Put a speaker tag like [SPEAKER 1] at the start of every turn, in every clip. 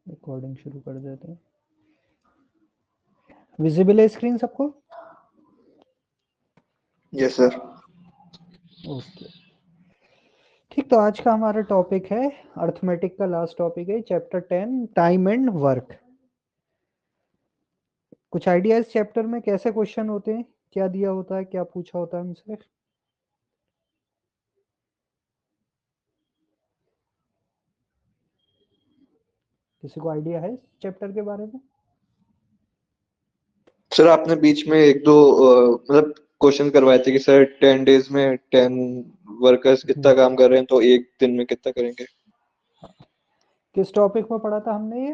[SPEAKER 1] Recording शुरू कर देते हैं। विजिबल है स्क्रीन सबको?
[SPEAKER 2] Yes sir.
[SPEAKER 1] ओके ठीक, तो आज का हमारा टॉपिक है अर्थमेटिक का लास्ट टॉपिक है चैप्टर 10 टाइम एंड वर्क। कुछ आइडिया इस चैप्टर में कैसे क्वेश्चन होते हैं, क्या दिया होता है, क्या पूछा होता है हमसे? किसी को आइडिया है इस चैप्टर के बारे में?
[SPEAKER 2] सर आपने बीच में एक दो मतलब क्वेश्चन करवाए थे कि सर 10 days में 10 वर्कर्स कितना काम कर रहे हैं तो एक दिन में कितना करेंगे।
[SPEAKER 1] किस टॉपिक में पढ़ा था हमने ये?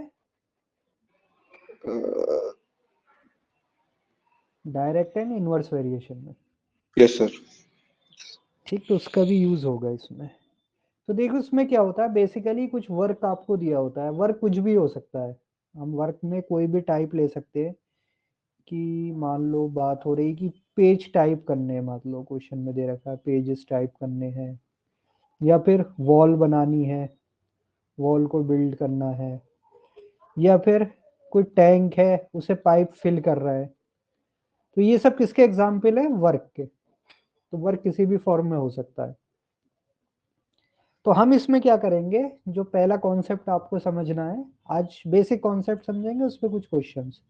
[SPEAKER 1] डायरेक्ट एंड इनवर्स वेरिएशन में।
[SPEAKER 2] Yes sir.
[SPEAKER 1] ठीक, तो उसका भी यूज होगा इसमें। तो देखो उसमें क्या होता है, बेसिकली कुछ वर्क आपको दिया होता है। वर्क कुछ भी हो सकता है, हम वर्क में कोई भी टाइप ले सकते हैं। कि मान लो बात हो रही कि पेज टाइप करने हैं, मान लो क्वेश्चन में दे रखा है पेजेस टाइप करने हैं, या फिर वॉल बनानी है, वॉल को बिल्ड करना है, या फिर कोई टैंक है उसे पाइप फिल कर रहा है। तो ये सब किसके एग्जाम्पल है? वर्क के। तो वर्क किसी भी फॉर्म में हो सकता है। तो हम इसमें क्या करेंगे, जो पहला कॉन्सेप्ट आपको समझना है, आज बेसिक कॉन्सेप्ट समझेंगे, उस पर कुछ क्वेश्चंस।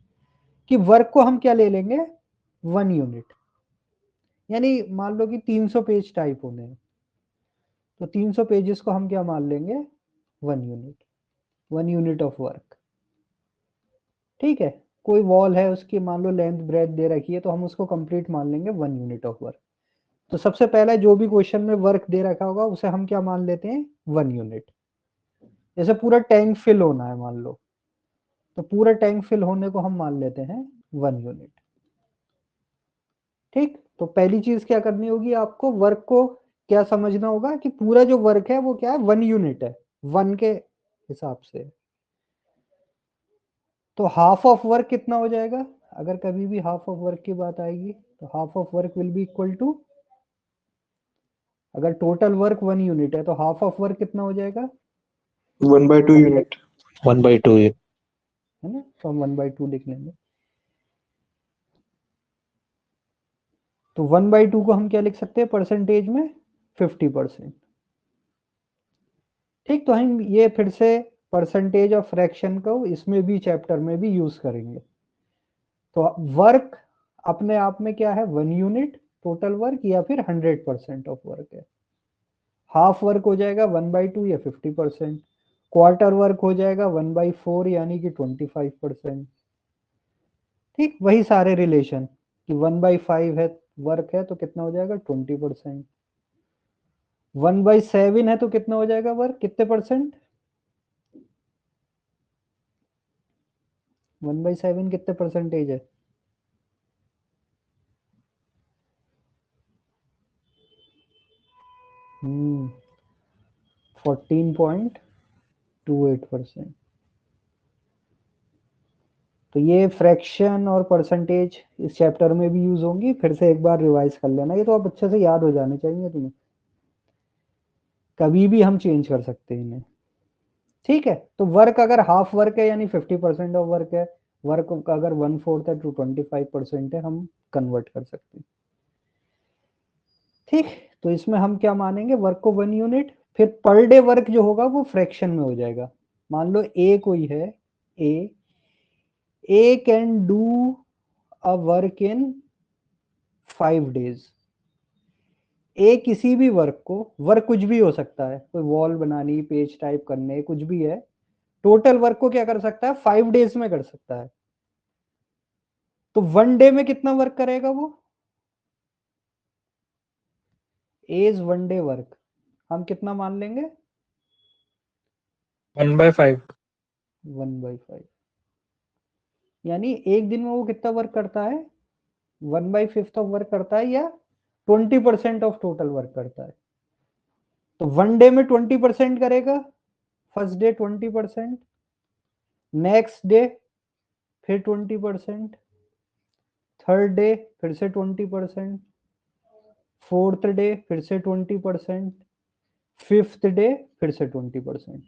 [SPEAKER 1] कि वर्क को हम क्या ले लेंगे? 1 यूनिट। यानी मान लो कि 300 पेज टाइप होने हैं, तो 300 पेजेस को हम क्या मान लेंगे? 1 यूनिट। 1 unit of work. ठीक है, कोई वॉल है उसकी मान लो लेंथ ब्रेथ दे रखी है, तो हम उसको कंप्लीट मान लेंगे 1 यूनिट ऑफ वर्क। तो सबसे पहला जो भी क्वेश्चन में वर्क दे रखा होगा उसे हम क्या मान लेते हैं? 1 यूनिट। जैसे पूरा टैंक फिल होना है मान लो, तो पूरा टैंक फिल होने को हम मान लेते हैं 1 यूनिट। ठीक, तो पहली चीज क्या करनी होगी आपको, वर्क को क्या समझना होगा कि पूरा जो वर्क है वो क्या है? 1 यूनिट है, 1 के हिसाब से। तो हाफ ऑफ वर्क कितना हो जाएगा? अगर कभी भी हाफ ऑफ वर्क की बात आएगी तो half of work will be equal to, अगर टोटल वर्क 1 यूनिट है तो हाफ ऑफ वर्क कितना हो जाएगा?
[SPEAKER 2] 1/2 यूनिट।
[SPEAKER 3] 1/2 है।
[SPEAKER 1] है ना, तो हम 1/2 लिख लेंगे। तो 1/2 को हम क्या लिख सकते हैं परसेंटेज में? 50%। ठीक, तो हम ये फिर से परसेंटेज ऑफ फ्रैक्शन को इसमें भी चैप्टर में भी यूज करेंगे। तो वर्क अपने आप में क्या है? 1 यूनिट टोटल वर्क, या फिर 100% ऑफ वर्क है। हाफ वर्क हो जाएगा 1/2 या 50%। क्वार्टर वर्क हो जाएगा 1/4 यानी कि 25%। ठीक, वही सारे रिलेशन कि 1/5 है वर्क है तो कितना हो जाएगा? 20%। 1/7 है तो कितना हो जाएगा वर्क? कितने परसेंट? 1/7 कितने परसेंटेज है? हम्म 14.28%। तो ये फ्रैक्शन और परसेंटेज इस चैप्टर में भी यूज होंगी, फिर से एक बार रिवाइज कर लेना, ये तो आप अच्छे से याद हो जाने चाहिए तुम्हें। कभी भी हम चेंज कर सकते हैं इन्हें। ठीक है, तो वर्क अगर हाफ वर्क है यानी 50% ऑफ वर्क है, वर्क का अगर 1/4 है तो 25% है, हम कन्वर्ट कर सकते हैं। ठीक, तो इसमें हम क्या मानेंगे? वर्क को 1 यूनिट, फिर पर डे वर्क जो होगा वो फ्रैक्शन में हो जाएगा। मान लो ए कोई है, A can do a work in 5 days। A किसी भी वर्क को, वर्क कुछ भी हो सकता है, कोई वॉल बनानी, पेज टाइप करने, कुछ भी है, टोटल वर्क को क्या कर सकता है? 5 days में कर सकता है। तो 1 डे में कितना वर्क करेगा वो? एज 1 डे वर्क हम कितना मान लेंगे?
[SPEAKER 3] 1/5।
[SPEAKER 1] 1/5। यानी एक दिन में वो कितना वर्क करता है? 1/5 ऑफ वर्क करता है, या 20% ऑफ टोटल वर्क करता है। तो 1 डे में 20% करेगा, फर्स्ट डे 20%, नेक्स्ट डे फिर 20%, थर्ड डे फिर से 20%, फोर्थ डे फिर से 20%, फिफ्थ डे फिर से 20%।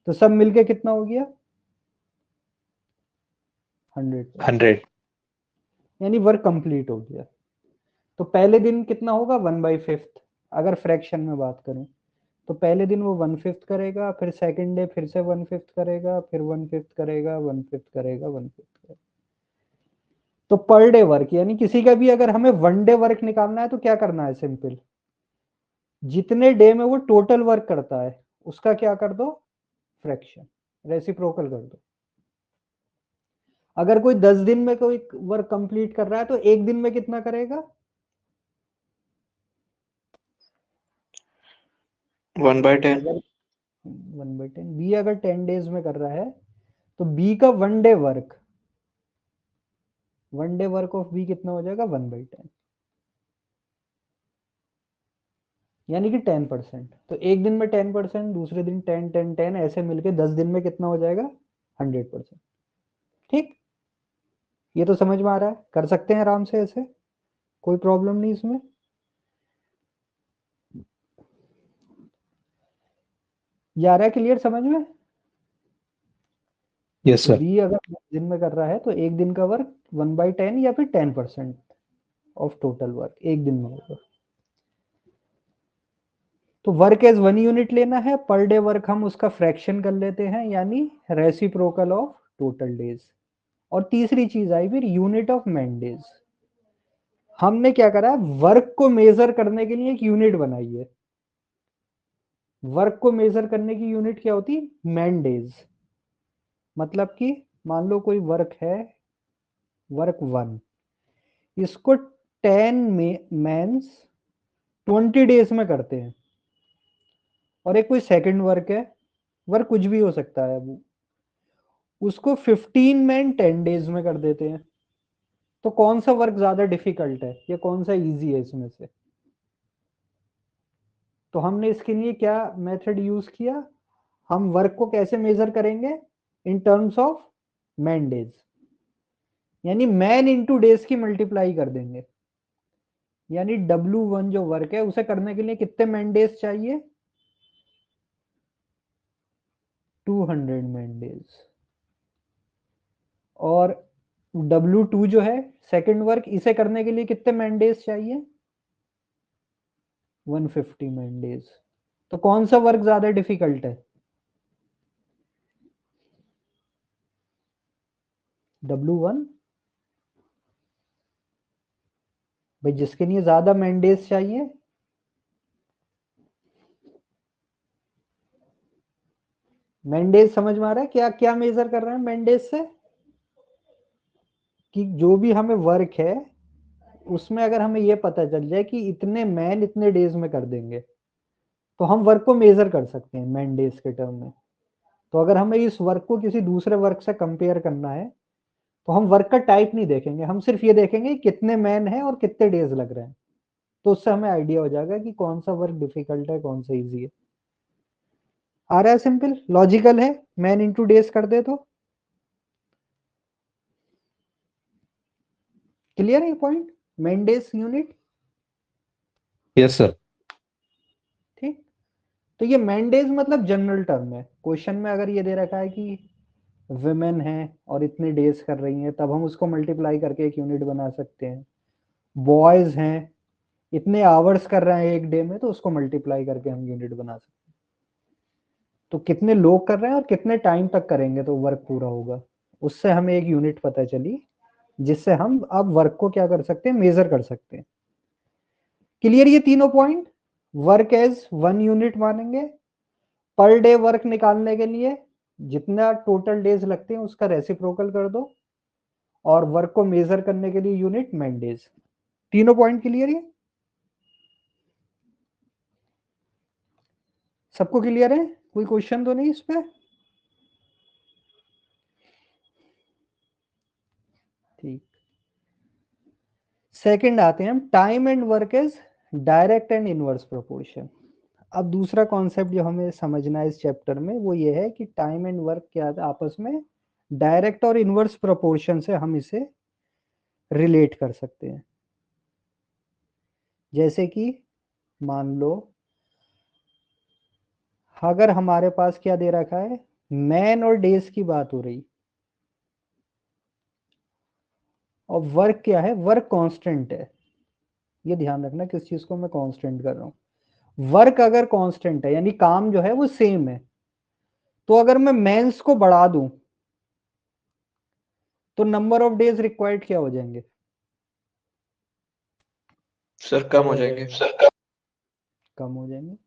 [SPEAKER 1] तो सब मिलके कितना हो गया? 100%,
[SPEAKER 2] 100।
[SPEAKER 1] यानी वर्क कंप्लीट हो गया। तो पहले दिन कितना होगा 1/5, अगर फ्रैक्शन में बात करूं तो पहले दिन वो 1/5 करेगा, फिर सेकंड डे फिर से 1/5 करेगा, फिर 1/5 करेगा, 1/5 करेगा, 1/5 करेगा। तो पर डे वर्क, यानी किसी का भी अगर हमें 1 डे वर्क निकालना है तो क्या करना है, सिंपल, जितने डे में वो टोटल वर्क करता है उसका क्या कर दो, फ्रैक्शन, रेसिप्रोकल कर दो। अगर कोई 10 दिन में कोई वर्क कंप्लीट कर रहा है तो एक दिन में कितना करेगा,
[SPEAKER 2] 1/10।
[SPEAKER 1] अगर 1/10, बी अगर 10 डेज में कर रहा है तो बी का 1 day work, 1 day work of B कितना हो जाएगा 1/10, यानी कि 10%। तो एक दिन में 10%, दूसरे दिन 10 10 10, ऐसे मिलके 10 दिन में कितना हो जाएगा 100%। ठीक, ये तो समझ में आ रहा है, कर सकते हैं आराम से ऐसे, कोई प्रॉब्लम नहीं इसमें। ये आ रहा है क्लियर समझ में।
[SPEAKER 2] यस
[SPEAKER 1] तो
[SPEAKER 2] सर।
[SPEAKER 1] बी अगर 10 दिन में कर रहा है तो एक दिन का वर्क 1/10 या फिर 10% ऑफ टोटल वर्क एक दिन में होगा। तो वर्क एज 1 यूनिट लेना है, पर डे वर्क हम उसका फ्रैक्शन कर लेते हैं, यानी रेसिप्रोकल ऑफ टोटल डेज। और तीसरी चीज आई फिर यूनिट ऑफ मैन डेज। हमने क्या करा, वर्क को मेजर करने के लिए एक यूनिट बनाई है। वर्क को मेजर करने की यूनिट क्या होती, मैन डेज। मतलब कि मान लो कोई वर्क है, वर्क 1, इसको 10 मैन्स 20 डेज में करते हैं। और एक कोई सेकंड वर्क है, वर्क कुछ भी हो सकता है, वो उसको 15 मैन 10 डेज में कर देते हैं। तो कौन सा वर्क ज्यादा डिफिकल्ट है या कौन सा इजी है इसमें से। तो हमने इसके लिए क्या मेथड यूज किया, हम वर्क को कैसे मेजर करेंगे, in terms of man days, यानी मैन इंटू डेज की मल्टीप्लाई कर देंगे। यानी W1 जो वर्क है उसे करने के लिए कितने मैन डेज चाहिए, 200 मैन डेज। और W2 जो है सेकंड वर्क, इसे करने के लिए कितने मैन डेज चाहिए, 150 मैन डेज। तो कौन सा वर्क ज्यादा डिफिकल्ट है, W1, भाई जिसके लिए ज्यादा मैन डेज चाहिए। मैन डेज समझ में आ रहा है, क्या क्या मेजर कर रहे हैं मैन डेज से, कि जो भी हमें वर्क है उसमें अगर हमें ये पता चल जाए कि इतने मैन इतने डेज में कर देंगे तो हम वर्क को मेजर कर सकते हैं मैन डेज के टर्म में। तो अगर हमें इस वर्क को किसी दूसरे वर्क से कंपेयर करना है तो हम वर्क का टाइप नहीं देखेंगे, हम सिर्फ ये देखेंगे कितने मैन है और कितने डेज लग रहे हैं। तो उससे हमें आइडिया हो जाएगा कि कौन सा वर्क डिफिकल्ट है कौन सा इजी है। आ रहा है, सिंपल लॉजिकल है, मैन इंटू डेज कर दे तो क्लियर है point, man days unit.
[SPEAKER 2] Yes sir.
[SPEAKER 1] ठीक, तो ये मैन डेज मतलब जनरल टर्म है। क्वेश्चन में अगर ये दे रखा है कि विमेन है और इतने डेज कर रही हैं तब हम उसको मल्टीप्लाई करके एक यूनिट बना सकते हैं। बॉयज हैं, इतने आवर्स कर रहे हैं एक डे में, तो उसको मल्टीप्लाई करके हम यूनिट बना सकते हैं। तो कितने लोग कर रहे हैं और कितने टाइम तक करेंगे तो वर्क पूरा होगा, उससे हमें एक यूनिट पता चली, जिससे हम अब वर्क को क्या कर सकते हैं, मेजर कर सकते हैं। क्लियर ये तीनों पॉइंट। वर्क एज 1 यूनिट मानेंगे, पर डे वर्क निकालने के लिए जितना टोटल डेज लगते हैं उसका रेसिप्रोकल कर दो, और वर्क को मेजर करने के लिए यूनिट मैन डेज। तीनों पॉइंट क्लियर है, सबको क्लियर है, कोई क्वेश्चन तो नहीं इस पे। ठीक, सेकंड आते हैं हम, time and work is direct and inverse proportion. अब दूसरा कॉन्सेप्ट जो हमें समझना है इस चैप्टर में वो ये है कि टाइम एंड वर्क क्या है, आपस में डायरेक्ट और इनवर्स प्रोपोर्शन से हम इसे रिलेट कर सकते हैं। जैसे कि मान लो अगर हमारे पास क्या दे रखा है, मैन और डेज की बात हो रही, और वर्क क्या है, वर्क कांस्टेंट है। ये ध्यान रखना किस चीज को मैं कांस्टेंट कर रहा हूँ। वर्क अगर कांस्टेंट है यानी काम जो है वो सेम है, तो अगर मैं मेंस को बढ़ा दूं तो नंबर ऑफ डेज रिक्वायर्ड क्या हो जाएंगे?
[SPEAKER 2] सर कम हो जाएंगे।
[SPEAKER 1] कम हो जाएंगे।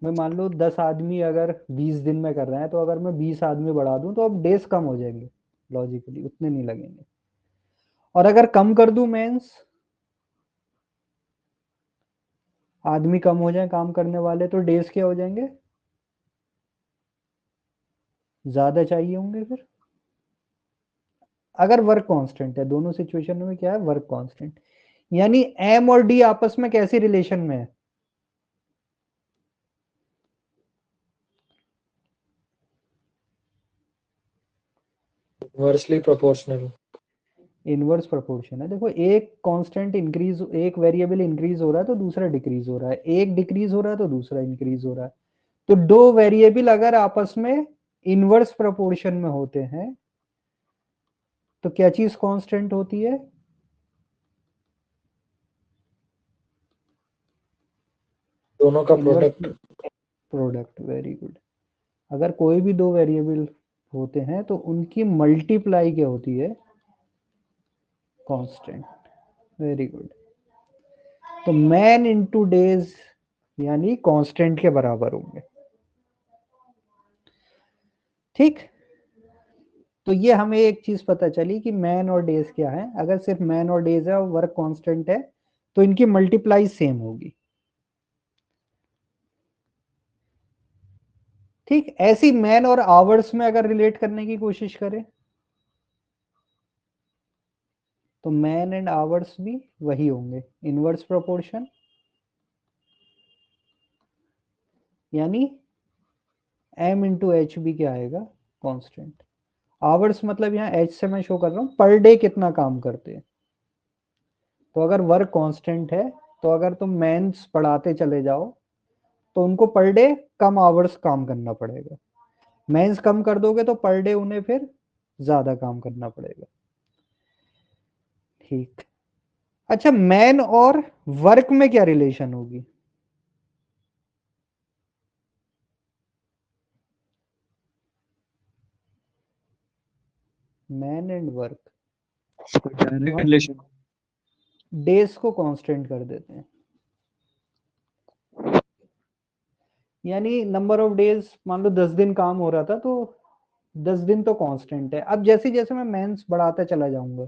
[SPEAKER 1] मैं मान लो 10 आदमी अगर 20 दिन में कर रहे हैं, तो अगर मैं 20 आदमी बढ़ा दूं तो अब डेज कम हो जाएंगे, लॉजिकली उतने नहीं लगेंगे। और अगर कम कर दूं मेंस, आदमी कम हो जाए काम करने वाले, तो डेज क्या हो जाएंगे, ज्यादा चाहिए होंगे फिर। अगर वर्क कांस्टेंट है, दोनों सिचुएशन में क्या है, वर्क कांस्टेंट, यानी एम और डी आपस में कैसी रिलेशन में है?
[SPEAKER 3] Inversely proportional.
[SPEAKER 1] इनवर्स प्रोपोर्शन है। देखो एक कांस्टेंट इंक्रीज, एक वेरिएबल इंक्रीज हो रहा है तो दूसरा डिक्रीज हो रहा है, एक डिक्रीज हो रहा है तो दूसरा इंक्रीज हो रहा है। तो दो वेरिएबल अगर आपस में इनवर्स प्रोपोर्शन में होते हैं तो क्या चीज कांस्टेंट होती है?
[SPEAKER 3] दोनों का
[SPEAKER 1] inverse
[SPEAKER 3] product.
[SPEAKER 1] Product, very good. अगर कोई भी दो वेरिएबल होते हैं तो उनकी मल्टीप्लाई क्या होती है, कांस्टेंट, वेरी गुड। तो मैन इनटू डेज यानी कांस्टेंट के बराबर होंगे। ठीक, तो ये हमें एक चीज पता चली कि मैन और डेज क्या है। अगर सिर्फ मैन और डेज है और वर्क कांस्टेंट है तो इनकी मल्टीप्लाई सेम होगी। ठीक, ऐसी मैन और आवर्स में अगर रिलेट करने की कोशिश करें तो मैन एंड आवर्स भी वही होंगे, इनवर्स प्रोपोर्शन, यानी m इंटू एच भी क्या आएगा, कांस्टेंट। आवर्स मतलब यहाँ एच से मैं शो कर रहा हूँ पर डे कितना काम करते हैं। तो अगर वर्क कांस्टेंट है तो अगर तुम मैन्स पढ़ाते चले जाओ तो उनको पर डे कम आवर्स काम करना पड़ेगा, मेंस कम कर दोगे तो पर डे उन्हें फिर ज्यादा काम करना पड़ेगा। ठीक, अच्छा मैन और वर्क में क्या रिलेशन होगी? Man and work,
[SPEAKER 2] direct relation.
[SPEAKER 1] Days को कांस्टेंट कर देते हैं, यानी नंबर ऑफ डेज, मान लो 10 दिन काम हो रहा था तो 10 दिन तो कांस्टेंट है। अब जैसे जैसे मैं मेंस बढ़ाता चला जाऊंगा,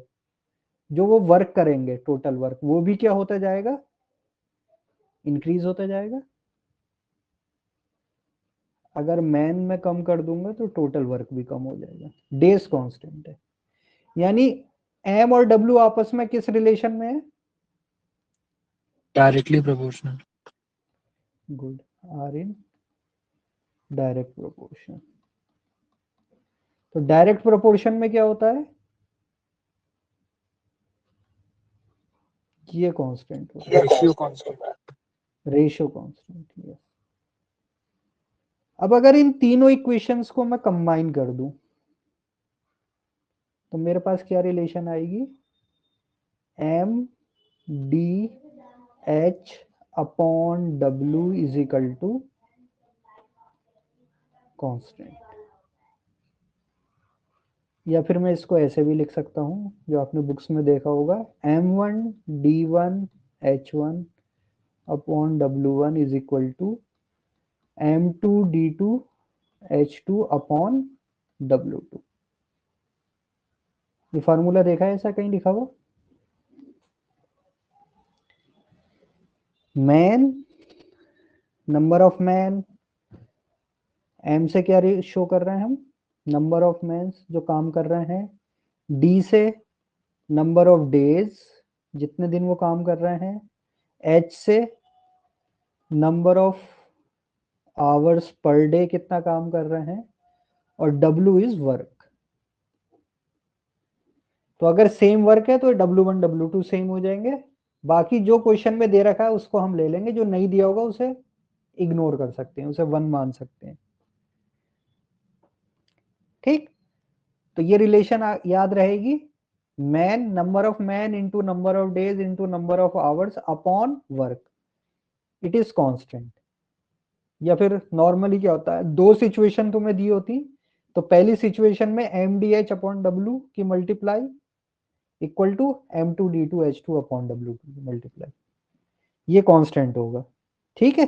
[SPEAKER 1] जो वो वर्क करेंगे टोटल वर्क वो भी क्या होता जाएगा, इंक्रीज होता जाएगा। अगर मैन में कम कर दूंगा तो टोटल वर्क भी कम हो जाएगा, डेज कांस्टेंट है। यानी एम और डब्ल्यू आपस में किस रिलेशन में है?
[SPEAKER 3] Directly proportional.
[SPEAKER 1] Good, are in direct proportion. तो डायरेक्ट प्रोपोर्शन में क्या होता है, ये कांस्टेंट होता है,
[SPEAKER 3] ratio constant.
[SPEAKER 1] Ratio constant, yes. अब अगर इन तीनों इक्वेशंस को मैं कंबाइन कर दूं तो मेरे पास क्या रिलेशन आएगी, M D H upon W is equal to constant. या फिर मैं इसको ऐसे भी लिख सकता हूं जो आपने बुक्स में देखा होगा, M1 D1 H1 upon W1 is equal to M2 D2 H2 upon W2। ये फार्मूला देखा है ऐसा कहीं लिखा हुआ? Man, number of man, M से क्या शो कर रहे हैं हम, नंबर ऑफ मैन्स जो काम कर रहे हैं, डी से नंबर ऑफ डेज, जितने दिन वो काम कर रहे हैं, एच से number of hours per day कितना काम कर रहे हैं, और डब्ल्यू इज वर्क। तो अगर सेम वर्क है तो W1 W2 सेम हो जाएंगे। बाकी जो क्वेश्चन में दे रखा है उसको हम ले लेंगे, जो नहीं दिया होगा उसे इग्नोर कर सकते हैं, उसे 1 मान सकते हैं। ठीक, तो ये रिलेशन याद रहेगी। Man, number of man into number of days into number of hours upon work, it is constant. या फिर नॉर्मली क्या होता है, दो सिचुएशन तुम्हें दी होती, तो पहली सिचुएशन में M D H upon W की multiply equal to M two D two H two upon W two की मल्टीप्लाई, ये कांस्टेंट होगा। ठीक है,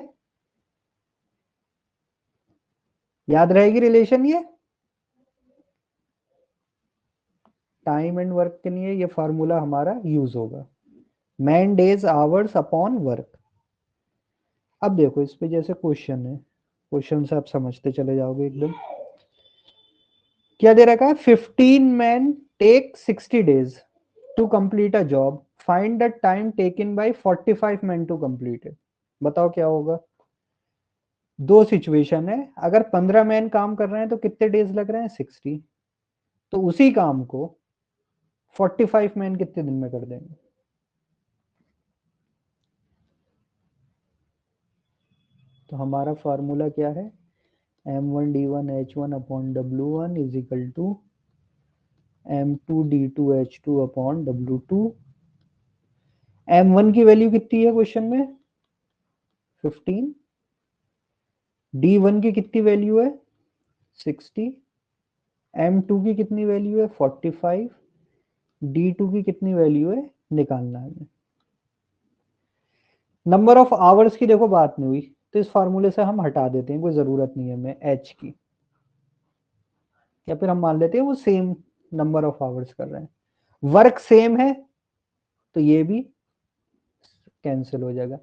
[SPEAKER 1] याद रहेगी रिलेशन ये। टाइम एंड वर्क के लिए ये फार्मूला हमारा यूज होगा, man days hours upon work. अब देखो इस पे जैसे क्वेश्चन है, क्वेश्चन से आप समझते चले जाओगे एकदम। क्या दे रखा है, 15 man take 60 days to complete a job, find the time taken by 45 man to complete it. बताओ क्या होगा। दो सिचुएशन है, अगर 15 मैन काम कर रहे हैं तो कितने डेज लग रहे हैं, 60। तो उसी काम को 45 मैन कितने दिन में कर देंगे। तो हमारा फॉर्मूला क्या है, m1d1h1 upon w1 is equal to m2d2h2 upon w2। m1 की वैल्यू कितनी है क्वेश्चन में, 15। d1 की कितनी वैल्यू है, 60। m2 की कितनी वैल्यू है, 45। d2 की कितनी वैल्यू है, निकालना है। नंबर ऑफ आवर्स की देखो बात नहीं हुई, तो इस फार्मूले से हम हटा देते हैं, कोई जरूरत नहीं है हमें h की। या फिर हम मान लेते हैं वो सेम नंबर ऑफ आवर्स कर रहे हैं, वर्क सेम है, तो ये भी कैंसिल हो जाएगा।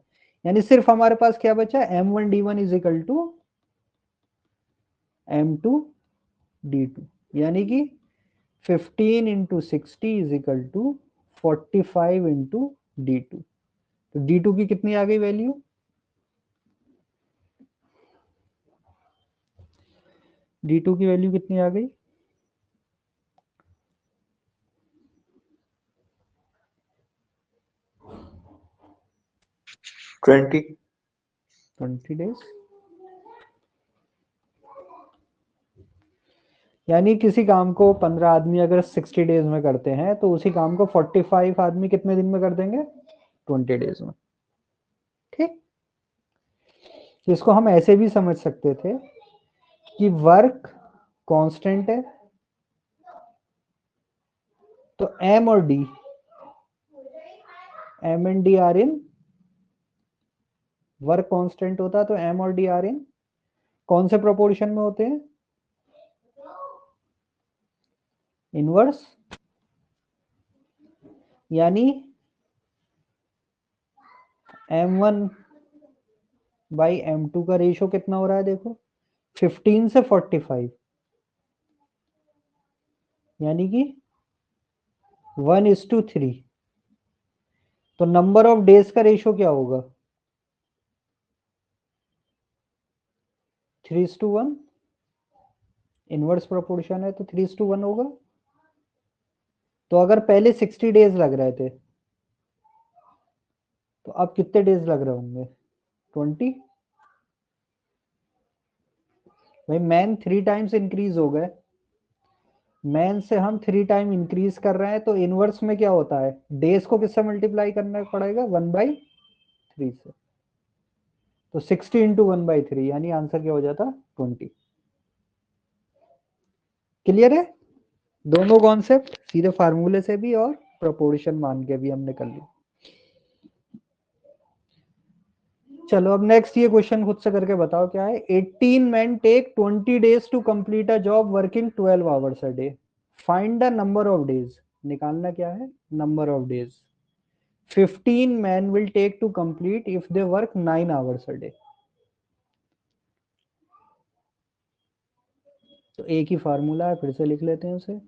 [SPEAKER 1] यानी सिर्फ हमारे पास क्या बचा, m1d1 is equal to m2d2, यानी कि 15 into 60 is equal to 45 into d2। तो d2 की कितनी आ गई वैल्यू, d2 की वैल्यू कितनी आ गई, 20 डेज। यानी किसी काम को 15 आदमी अगर 60 डेज में करते हैं, तो उसी काम को 45 आदमी कितने दिन में कर देंगे, 20 डेज में। ठीक, इसको हम ऐसे भी समझ सकते थे कि वर्क कांस्टेंट है, तो m और d, m and d are in, work constant होता है तो m और d आर इन कौन से प्रोपोर्शन में होते हैं, इनवर्स। यानी m1 बाई m2 का रेशियो कितना हो रहा है, देखो 15 से 45, यानी कि 1:3। तो नंबर ऑफ डेज का रेशियो क्या होगा, 3:1। इनवर्स प्रोपोर्शन है तो 3:1 होगा। तो अगर पहले 60 डेज लग रहे थे, तो अब कितने डेज लग रहे होंगे, 20। भाई मैन 3 टाइम्स इंक्रीज हो गए, मैन से हम 3 टाइम इंक्रीज कर रहे हैं, तो इनवर्स में क्या होता है, डेज को किससे मल्टीप्लाई करना पड़ेगा, 1/3 से। तो 60 इंटू 1/3, यानी आंसर क्या हो जाता, 20। क्लियर है, दोनों कॉन्सेप्ट सीधे फार्मूले से भी और प्रोपोर्शन मान के भी हमने कर लिया। चलो अब नेक्स्ट ये क्वेश्चन खुद से करके बताओ क्या है, 18 men take 20 days to complete a job working 12 hours a day, find the number of days. निकालना क्या है, number of days 15 men will take to complete if they work 9 hours a day। तो एक ही फार्मूला है, फिर से लिख लेते हैं उसे,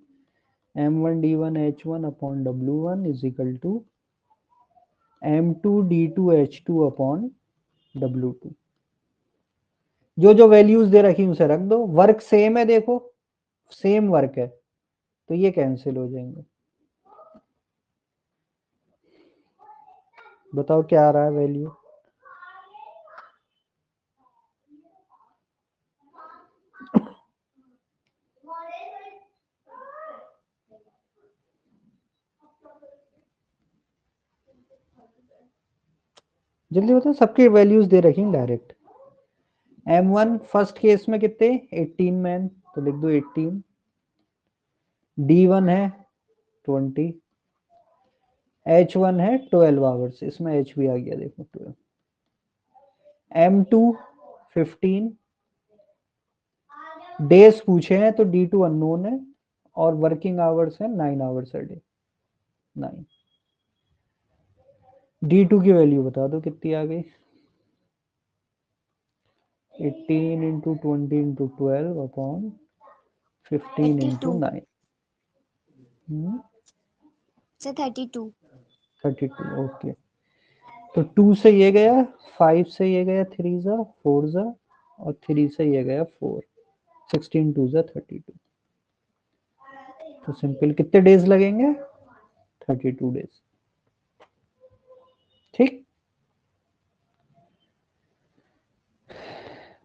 [SPEAKER 1] m1d1h1 upon w1 is equal to m2d2h2 upon w2। जो जो वैल्यूज दे रखी उसे रख दो, वर्क सेम है, देखो सेम वर्क है, तो ये कैंसिल हो जाएंगे। बताओ क्या आ रहा है वैल्यू, जल्दी बताओ, सबके वैल्यूज दे रखी डायरेक्ट। M1 फर्स्ट केस में कितने 18 मैन, तो लिख दो 18। D1 है 20, H1 है 12 आवर्स, इसमें H भी आ गया देखो 12। M2 15, डेज पूछे हैं तो D2 अननोन है, और वर्किंग आवर्स है 9 आवर्स अ डे, 9। D2 की वैल्यू बता दो कितनी आ गई। 18 इंटू 20 इंटू 12 अपॉन 15 इंटू
[SPEAKER 4] 32
[SPEAKER 1] 9,
[SPEAKER 4] से 32।
[SPEAKER 1] 32। ओके, तो 2 से ये गया, 5 से ये गया, 3 जा 4 जा, और 3 से ये गया 4, 16 2 जा 32। तो सिंपल कितने डेज लगेंगे, 32 डेज। ठीक,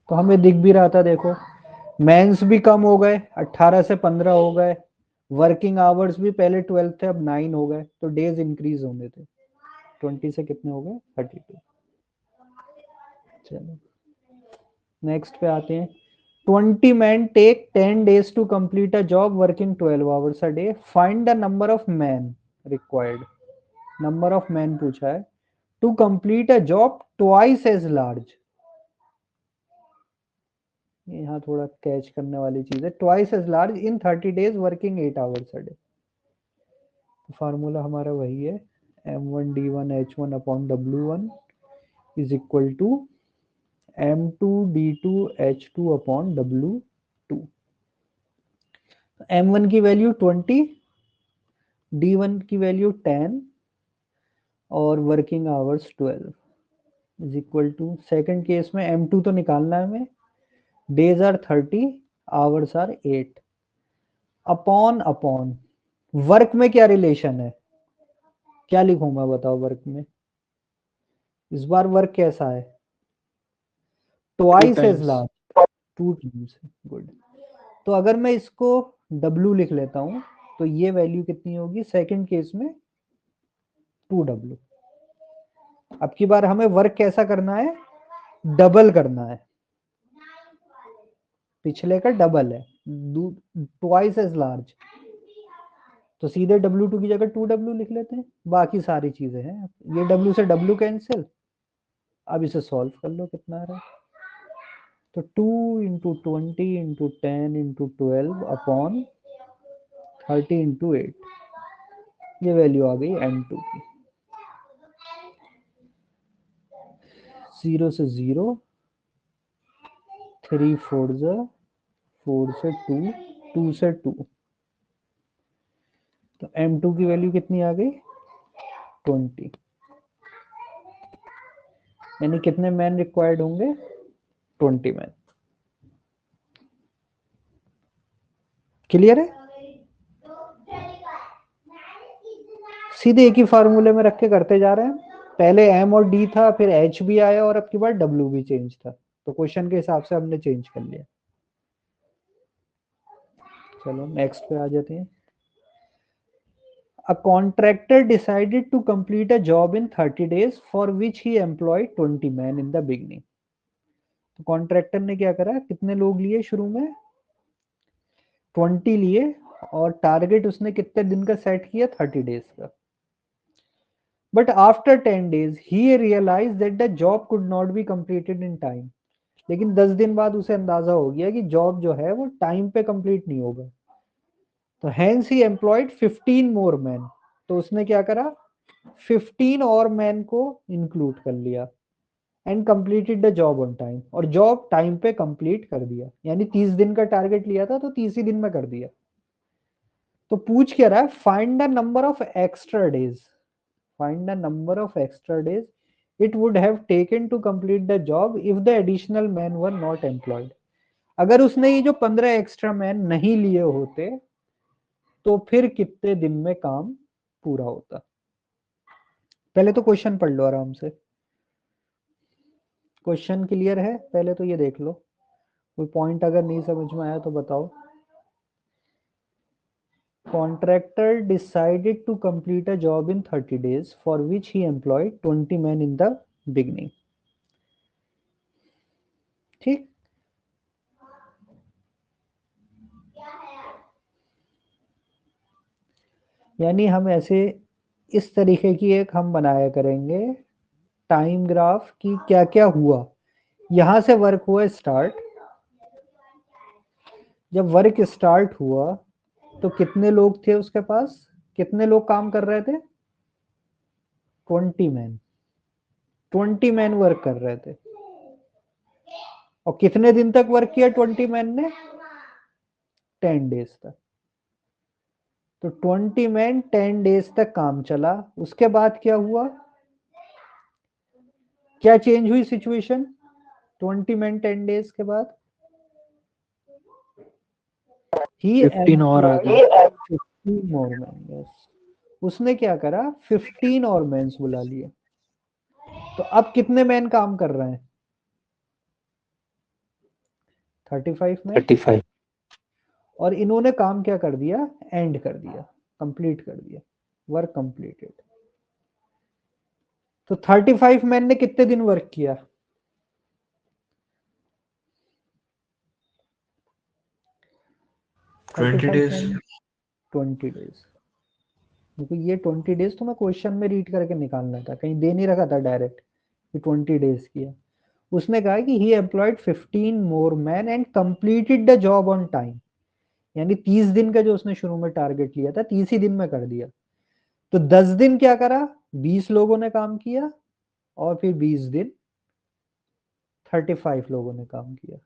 [SPEAKER 1] तो हमें दिख भी रहा था देखो, मेंस भी कम हो गए, 18 से 15 हो गए, वर्किंग आवर्स भी पहले 12 थे अब 9 हो गए, तो डेज इंक्रीज होने थे। 20 से कितने हो गए 32। चलो नेक्स्ट पे आते हैं। 20 men take 10 days to complete a job working 12 hours a day. Find the number of men required. Number of men पूछा है to complete a job twice as large. यहाँ थोड़ा कैच करने वाली चीज है, twice as large in 30 days working 8 hours a day. Formula हमारा वही है, M1 D1 H1 upon W1 is equal to M2 D2 H2 upon W2। M1 की वैल्यू 20, D1 की वैल्यू 10, और working hours 12 is equal to, second case में M2 तो निकालना है हमें, days are 30, hours are 8, upon work में क्या रिलेशन है, क्या लिखूं मैं बताओ वर्क में, इस बार वर्क कैसा है, twice as large, 2 times. Good, तो अगर मैं इसको W लिख लेता हूं तो ये वैल्यू कितनी होगी सेकंड केस में, 2W। अब की बार हमें वर्क कैसा करना है, डबल करना है, पिछले का डबल है, ट्वाइस एज लार्ज, तो सीधे W2 की जगह 2W लिख लेते हैं, बाकी सारी चीजें हैं, ये W से W कैंसिल। अब इसे सॉल्व कर लो कितना आ रहा है, तो 2 into 20 into 10 into 12 upon 30 into 8, ये वैल्यू आ गई M2 की। 0 से 0, 3 4 जा 4 से 2, 2 से 2, तो M2 की वैल्यू कितनी आ गई 20, यानी कितने मैन रिक्वायर्ड होंगे 20 मैन। क्लियर है, सीधे एक ही फार्मूले में रख के करते जा रहे हैं, पहले M और D था, फिर H भी आया, और अब की बार W भी चेंज था, तो क्वेश्चन के हिसाब से हमने चेंज कर लिया। चलो नेक्स्ट पे आ जाते हैं। A contractor decided to complete a job in 30 days for which he employed 20 men in the beginning. तो कॉन्ट्रैक्टर ने क्या करा, कितने लोग लिए शुरू में 20 लिए, और टारगेट उसने कितने दिन का सेट किया 30 डेज का। But after 10 days he realized that the job could not be completed in time. लेकिन 10 दिन बाद उसे अंदाजा हो गया कि जॉब जो है वो टाइम पे कंप्लीट नहीं होगा, तो hence he employed 15 more men. तो उसने क्या करा, 15 और मैन को इंक्लूड कर लिया, and completed the job on time, और जॉब टाइम पे कंप्लीट कर दिया, यानी 30 दिन का टारगेट लिया था तो 30 ही दिन में कर दिया। तो पूछ क्या रहा है, find the number of extra days, find the number of extra days it would have taken to complete the job if the additional man were not employed. अगर उसने ये जो 15 एक्स्ट्रा मैन नहीं लिए होते तो फिर कितने दिन में काम पूरा होता। पहले तो क्वेश्चन पढ़ लो आराम से, क्वेश्चन क्लियर है, पहले तो ये देख लो, कोई पॉइंट अगर नहीं समझ में आया तो बताओ। Contractor decided to complete a job in 30 days for which he employed 20 men in the beginning. ठीक, यानी हम ऐसे इस तरीके की एक हम बनाया करेंगे टाइम ग्राफ की क्या क्या हुआ। यहां से वर्क हुआ स्टार्ट, जब वर्क स्टार्ट हुआ तो कितने लोग थे उसके पास, कितने लोग काम कर रहे थे, 20 मैन, 20 मैन वर्क कर रहे थे। और कितने दिन तक वर्क किया 20 मैन ने, 10 डेज तक। तो 20 मैन 10 डेज तक काम चला। उसके बाद क्या हुआ, क्या चेंज हुई सिचुएशन 20 मैन 10 डेज के बाद, ही
[SPEAKER 3] 15 और आ गए।
[SPEAKER 1] 15 मोर मैन। यस, उसने क्या करा, 15 और मैन्स बुला लिए। तो अब कितने मैन काम कर रहे हैं, 35 मैन।
[SPEAKER 3] 35।
[SPEAKER 1] और इन्होंने काम क्या कर दिया, एंड कर दिया, कंप्लीट कर दिया, वर्क कंप्लीटेड। तो 35 मैन ने कितने दिन वर्क किया,
[SPEAKER 3] 20 days।
[SPEAKER 1] 20 डेज। देखो ये 20 डेज तो मैं क्वेश्चन में रीड करके निकालना था, कहीं दे नहीं रखा था डायरेक्ट कि 20 डेज किया। उसने कहा कि he employed 15 more man and completed the job on time. यानी 30 दिन का जो उसने शुरू में टारगेट लिया था 30 ही दिन में कर दिया। तो 10 दिन क्या करा, 20 लोगों ने काम किया, और फिर 20 दिन 35 लोगों ने काम किया।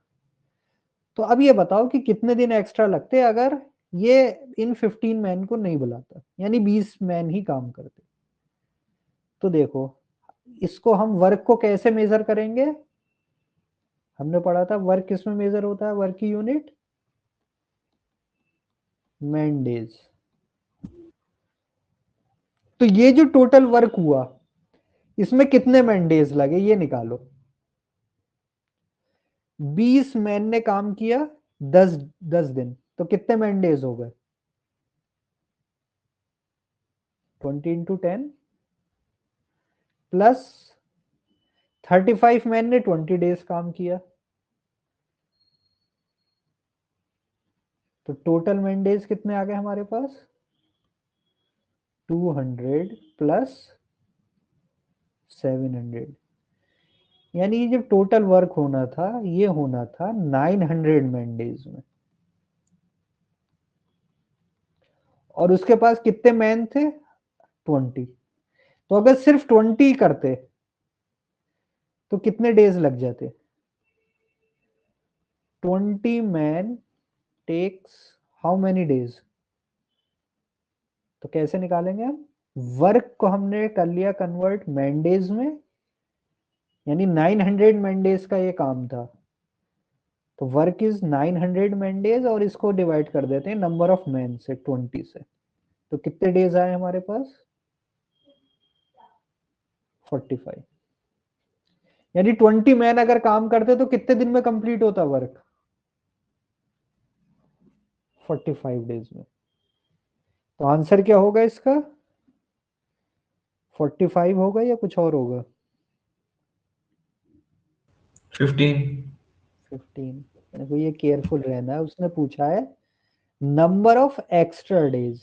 [SPEAKER 1] तो अब ये बताओ कि कितने दिन एक्स्ट्रा लगते अगर ये इन 15 मैन को नहीं बुलाता, यानी 20 मैन ही काम करते। तो देखो इसको हम वर्क को कैसे मेजर करेंगे, हमने पढ़ा था वर्क किसमें मेजर होता है, वर्क की यूनिट मैन डेज। तो ये जो टोटल वर्क हुआ इसमें कितने मैन डेज लगे ये निकालो। 20 मैन ने काम किया 10 दिन, तो कितने मैन डेज हो गए, 20 इंटू 10 प्लस 35 मैन ने 20 डेज काम किया, तो टोटल मैन डेज कितने आ गए हमारे पास, 200 प्लस 700। यानी ये जब टोटल वर्क होना था ये होना था 900 मैन डेज में। और उसके पास कितने मैन थे, 20। तो अगर सिर्फ 20 करते तो कितने डेज लग जाते, 20 man takes how many days. तो कैसे निकालेंगे हम, वर्क को हमने कर लिया कन्वर्ट मैन डेज में, यानी 900 मैन डेज का ये काम था। तो वर्क इज 900 मैन डेज और इसको डिवाइड कर देते हैं नंबर ऑफ मैन से 20 से। तो कितने डेज आए हमारे पास, 45। यानी 20 मैन अगर काम करते तो कितने दिन में कंप्लीट होता वर्क, 45 डेज में। तो आंसर क्या होगा इसका, 45 होगा या कुछ और होगा,
[SPEAKER 3] 15।
[SPEAKER 1] 15। देखो ये केयरफुल रहना है, उसने पूछा है number of extra days,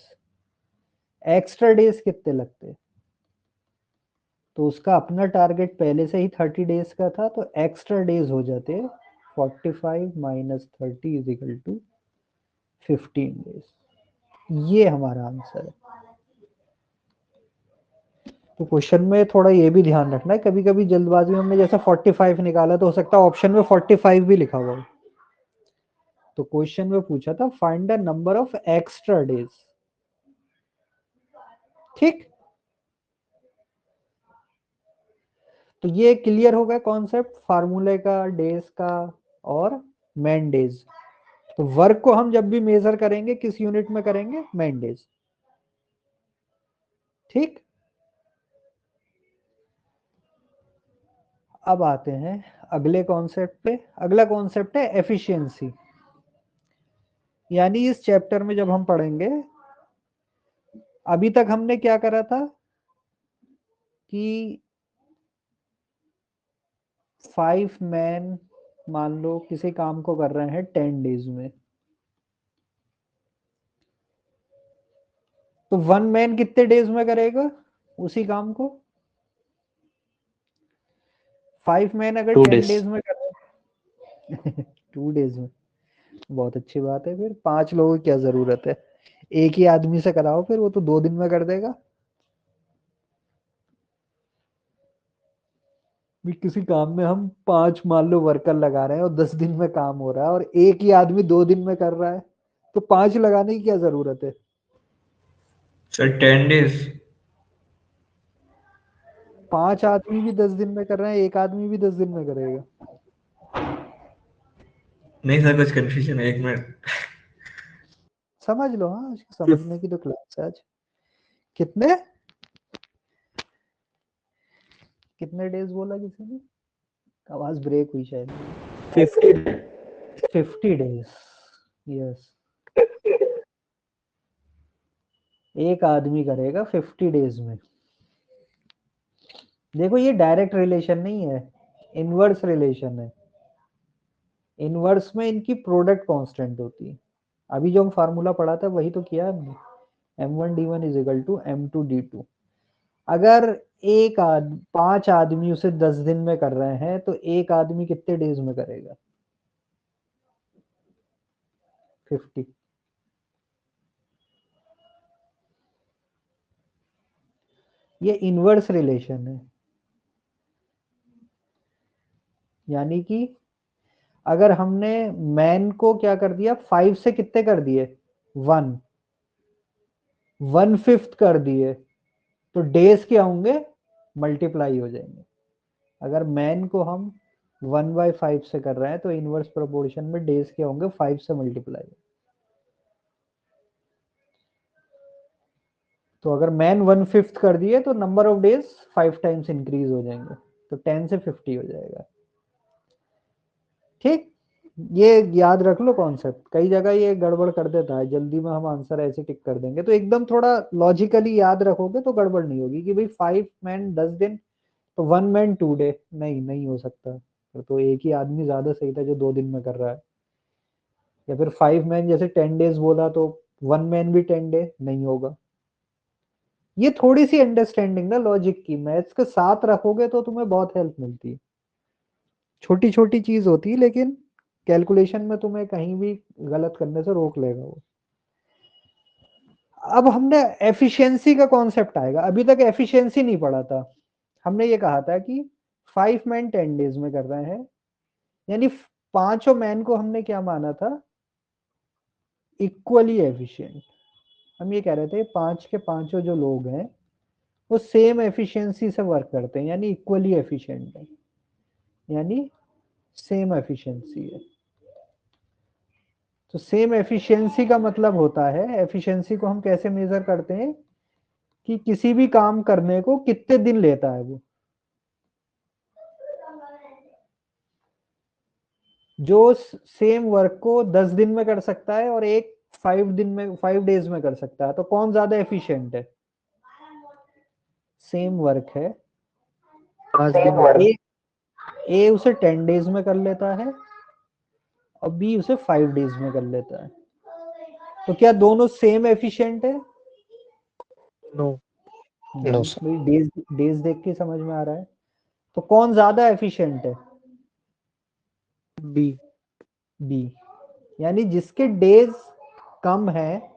[SPEAKER 1] extra days कितने लगते। तो उसका अपना टारगेट पहले से ही 30 डेज का था, तो एक्स्ट्रा डेज हो जाते 45 minus 30 is equal to 15 days. ये हमारा आंसर है। तो क्वेश्चन में थोड़ा ये भी ध्यान रखना है, कभी कभी जल्दबाजी में हमने जैसा 45 निकाला तो हो सकता है ऑप्शन में 45 भी लिखा हुआ हो। तो क्वेश्चन में पूछा था find the number of extra days. ठीक, तो ये क्लियर हो गया कॉन्सेप्ट फार्मूले का, डेज का और मैन डेज। तो वर्क को हम जब भी मेजर करेंगे किस यूनिट में करेंगे, मैन डेज। ठीक, अब आते हैं अगले कॉन्सेप्ट पे। अगला कॉन्सेप्ट है एफिशिएंसी। यानी इस चैप्टर में जब हम पढ़ेंगे, अभी तक हमने क्या करा था कि 5 मैन मान लो किसी काम को कर रहे हैं 10 डेज में, तो 1 मैन कितने डेज में करेगा उसी काम को? 5 मैन अगर
[SPEAKER 3] 2
[SPEAKER 1] 10
[SPEAKER 3] days.
[SPEAKER 1] डेज में कर रहे हैं 2 डेज में, बहुत अच्छी बात है। फिर 5 लोगों की क्या जरूरत है, एक ही आदमी से कराओ, फिर वो तो 2 दिन में कर देगा। भी किसी काम में हम 5 मान लो वर्कर लगा रहे हैं और 10 दिन में काम हो रहा है, और एक ही आदमी 2 दिन में कर रहा है, तो 5 लगाने की क्या जरूरत है?
[SPEAKER 3] Sir, 10 days.
[SPEAKER 1] 5 आदमी भी 10 दिन में कर रहे हैं, एक आदमी भी 10 दिन में करेगा।
[SPEAKER 3] नहीं सर, कुछ कंफ्यूजन है, 1 मिनट।
[SPEAKER 1] समझ लो, हाँ समझने की तो क्लास है आज। कितने कितने डेज बोला किसी ने? आवाज ब्रेक हुई शायद। 50 डेज, यस। एक आदमी करेगा 50 डेज में। देखो ये डायरेक्ट रिलेशन नहीं है, इनवर्स रिलेशन है। इनवर्स में इनकी प्रोडक्ट कांस्टेंट होती है। अभी जो हम फार्मूला पढ़ा था वही तो किया हमने, m1d1 is equal to m2d2। अगर 5 आदमी उसे 10 दिन में कर रहे हैं, तो एक आदमी कितने डेज में करेगा? 50। ये इनवर्स रिलेशन है, यानी कि अगर हमने मैन को क्या कर दिया, 5 से कितने कर दिए, 1/5 कर दिए, तो डेज क्या होंगे, मल्टीप्लाई हो जाएंगे। अगर मैन को हम 1/5 से कर रहे हैं, तो इनवर्स प्रोपोर्शन में डेज क्या होंगे, 5 से मल्टीप्लाई। तो अगर मैन 1/5 कर दिए, तो number of days 5 times increase हो जाएंगे, तो 10 से 50 हो जाएगा। ठीक, ये याद रख लो कॉन्सेप्ट। कई जगह ये गड़बड़ कर देता है, जल्दी में हम आंसर ऐसे टिक कर देंगे, तो एकदम थोड़ा लॉजिकली याद रखोगे तो गड़बड़ नहीं होगी कि भाई 5 मैन 10 दिन, तो 1 मैन 2 डे। नहीं हो सकता, तो एक ही आदमी ज्यादा सही था जो 2 दिन में कर रहा है। या फिर 5 मैन जैसे 10 डेज बोला, तो 1 मैन भी 10 डे नहीं होगा। ये थोड़ी सी अंडरस्टैंडिंग ना लॉजिक की, मैथ्स के साथ रखोगे तो तुम्हें बहुत हेल्प मिलती है। छोटी छोटी चीज होती है, लेकिन कैलकुलेशन में तुम्हें कहीं भी गलत करने से रोक लेगा वो। अब हमने एफिशिएंसी का कॉन्सेप्ट आएगा। अभी तक एफिशिएंसी नहीं पढ़ा था। हमने ये कहा था कि 5 मैन 10 डेज में कर रहे हैं, यानी पांचों मैन को हमने क्या माना था, इक्वली एफिशिएंट। हम ये कह रहे थे 5 के पांचों जो लोग हैं वो सेम एफिशिएंसी से वर्क करते हैं, यानी इक्वली एफिशिएंट है, यानी सेम एफिशिएंसी है। तो सेम एफिशिएंसी का मतलब होता है, एफिशिएंसी को हम कैसे मेजर करते हैं कि किसी भी काम करने को कितने दिन लेता है वो। जो सेम वर्क को 10 दिन में कर सकता है और एक 5 डेज में कर सकता है, तो कौन ज्यादा एफिशिएंट है? सेम वर्क है 5 दिन में, ए उसे 10 डेज में कर लेता है और बी उसे 5 डेज में कर लेता है। तो क्या दोनों सेम एफिशिएंट है?
[SPEAKER 5] No no sir.
[SPEAKER 1] Days days देख के समझ में आ रहा है। तो कौन ज्यादा एफिशिएंट है?
[SPEAKER 5] बी।
[SPEAKER 1] बी, यानी जिसके डेज कम है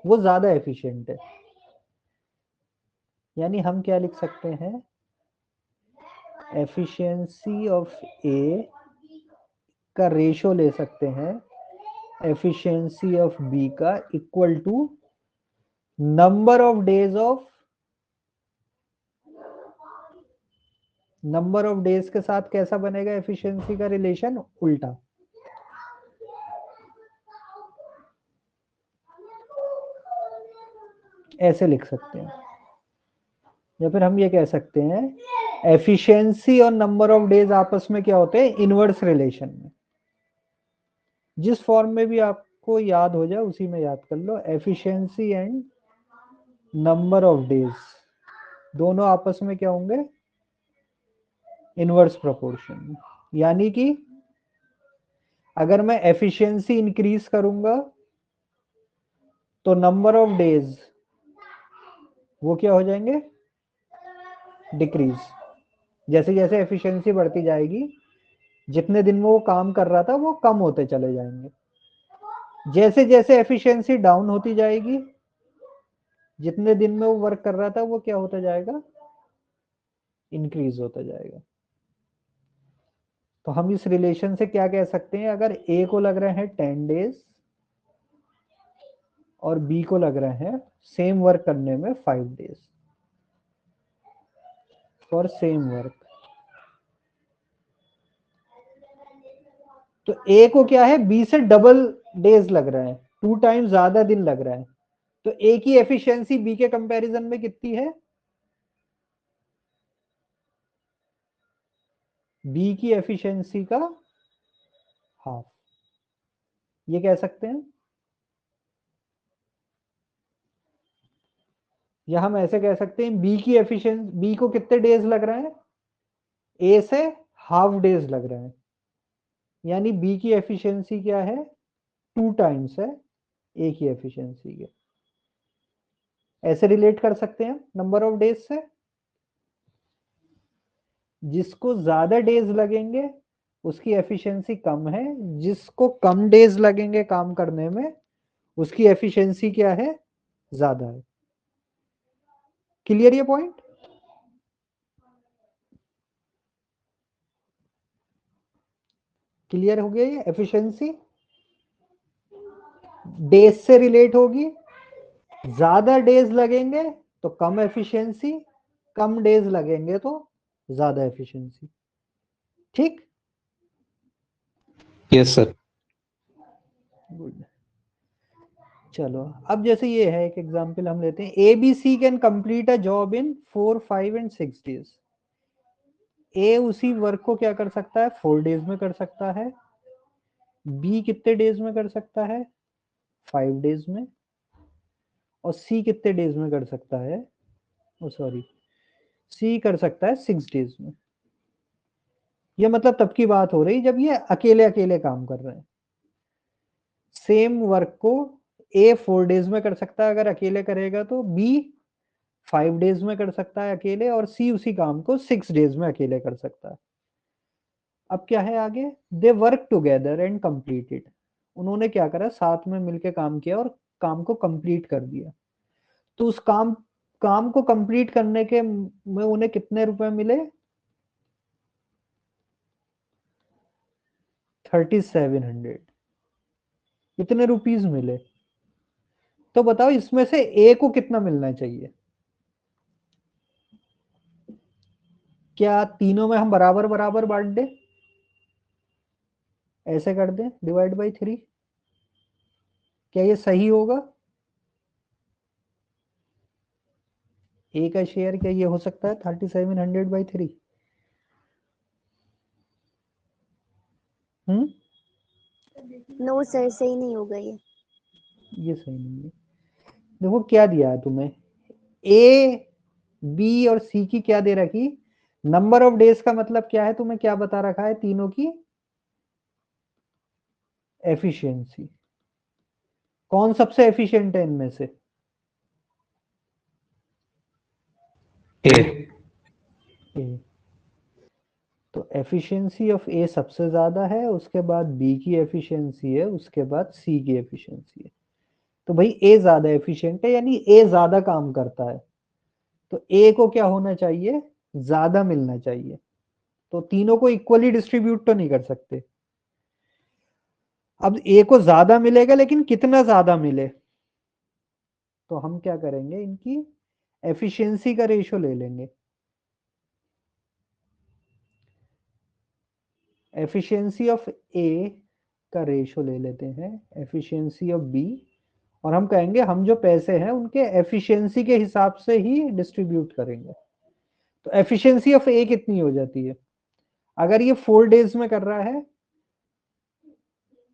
[SPEAKER 1] वो ज्यादा एफिशिएंट है। यानी हम क्या लिख सकते हैं, एफिशिएंसी ऑफ ए का रेशो ले सकते हैं एफिशिएंसी ऑफ बी का equal to number of days के साथ कैसा बनेगा एफिशिएंसी का रिलेशन, उल्टा। ऐसे लिख सकते हैं, या फिर हम ये कह सकते हैं एफिशिएंसी और नंबर ऑफ डेज आपस में क्या होते हैं, इनवर्स रिलेशन में। जिस फॉर्म में भी आपको याद हो जाए उसी में याद कर लो, efficiency and number of days दोनों आपस में क्या होंगे, इनवर्स प्रोपोर्शन में। यानी कि अगर मैं एफिशिएंसी इंक्रीज करूंगा तो नंबर ऑफ डेज वो क्या हो जाएंगे, डिक्रीज। जैसे जैसे एफिशिएंसी बढ़ती जाएगी, जितने दिन में वो काम कर रहा था वो कम होते चले जाएंगे। जैसे जैसे एफिशिएंसी डाउन होती जाएगी, जितने दिन में वो वर्क कर रहा था वो क्या होता जाएगा, इंक्रीज होता जाएगा। तो हम इस रिलेशन से क्या कह सकते हैं, अगर ए को लग रहे हैं 10 डेज और बी को लग रहे हैं सेम वर्क करने में 5 डेज फॉर सेम वर्क, तो ए को क्या है, बी से डबल डेज लग रहे हैं, 2 टाइम्स ज्यादा दिन लग रहा है। तो ए की एफिशिएंसी बी के कंपैरिजन में कितनी है, बी की एफिशिएंसी का हाफ, ये कह सकते हैं। या हम ऐसे कह सकते हैं बी की एफिशिएंसी, बी को कितने डेज लग रहे हैं, ए से हाफ डेज लग रहे हैं, यानी बी की एफिशिएंसी क्या है, 2 टाइम्स है ए की एफिशिएंसी के। ऐसे रिलेट कर सकते हैं नंबर ऑफ डेज से। जिसको ज्यादा डेज लगेंगे उसकी एफिशिएंसी कम है, जिसको कम डेज लगेंगे काम करने में उसकी एफिशिएंसी क्या है, ज्यादा है। क्लियर ये पॉइंट? क्लियर हो गया? ये एफिशिएंसी डेज से रिलेट होगी, ज्यादा डेज लगेंगे तो कम एफिशिएंसी, कम डेज लगेंगे तो ज्यादा एफिशिएंसी। ठीक?
[SPEAKER 5] Yes sir.
[SPEAKER 1] गुड। चलो अब जैसे ये है एक एग्जांपल हम लेते हैं, A B C can complete a job in 4, 5 and 6 days. A उसी वर्क को क्या कर सकता है, 4 डेज में कर सकता है। बी कितने डेज में कर सकता है, 5 डेज में। और सी कितने डेज में कर सकता है, ओ सॉरी, सी कर सकता है 6 डेज में। ये मतलब तब की बात हो रही जब ये अकेले अकेले काम कर रहे हैं। सेम वर्क को ए 4 डेज में कर सकता है अगर अकेले करेगा, तो बी 5 डेज में कर सकता है अकेले, और सी उसी काम को 6 डेज में अकेले कर सकता है। अब क्या है आगे, they work together and completed. उन्होंने क्या करा, साथ में मिलकर काम किया और काम को कंप्लीट कर दिया। तो उस काम काम को कंप्लीट करने के में उन्हें कितने रुपए मिले, 3700। कितने रुपीस मिले? तो बताओ इसमें से ए को कितना मिलना चाहिए? क्या तीनों में हम बराबर बराबर बांट दें, ऐसे कर दें डिवाइड बाई 3? क्या ये सही होगा? ए का शेयर क्या ये हो सकता है 3700/3?
[SPEAKER 4] नो सर, सही नहीं होगा
[SPEAKER 1] ये सही नहीं है। देखो क्या दिया है तुम्हें, ए बी और सी की क्या दे रखी, नंबर ऑफ डेज का मतलब क्या है, तुम्हें क्या बता रखा है, तीनों की एफिशिएंसी। कौन सबसे एफिशिएंट है इनमें से?
[SPEAKER 3] ए।
[SPEAKER 1] ए। तो एफिशिएंसी ऑफ ए सबसे ज्यादा है, उसके बाद बी की एफिशिएंसी है, उसके बाद सी की एफिशिएंसी है। तो भाई ए ज्यादा एफिशिएंट है, यानी ए ज्यादा काम करता है, तो ए को क्या होना चाहिए, ज्यादा मिलना चाहिए। तो तीनों को इक्वली डिस्ट्रीब्यूट तो नहीं कर सकते। अब ए को ज्यादा मिलेगा, लेकिन कितना ज्यादा मिले, तो हम क्या करेंगे, इनकी एफिशिएंसी का रेशो ले लेंगे। एफिशिएंसी ऑफ ए का रेशो ले लेते हैं एफिशिएंसी ऑफ बी, और हम कहेंगे हम जो पैसे हैं उनके एफिशिएंसी के हिसाब से ही डिस्ट्रीब्यूट करेंगे। तो एफिशिएंसी ऑफ ए कितनी हो जाती है, अगर ये 4 डेज में कर रहा है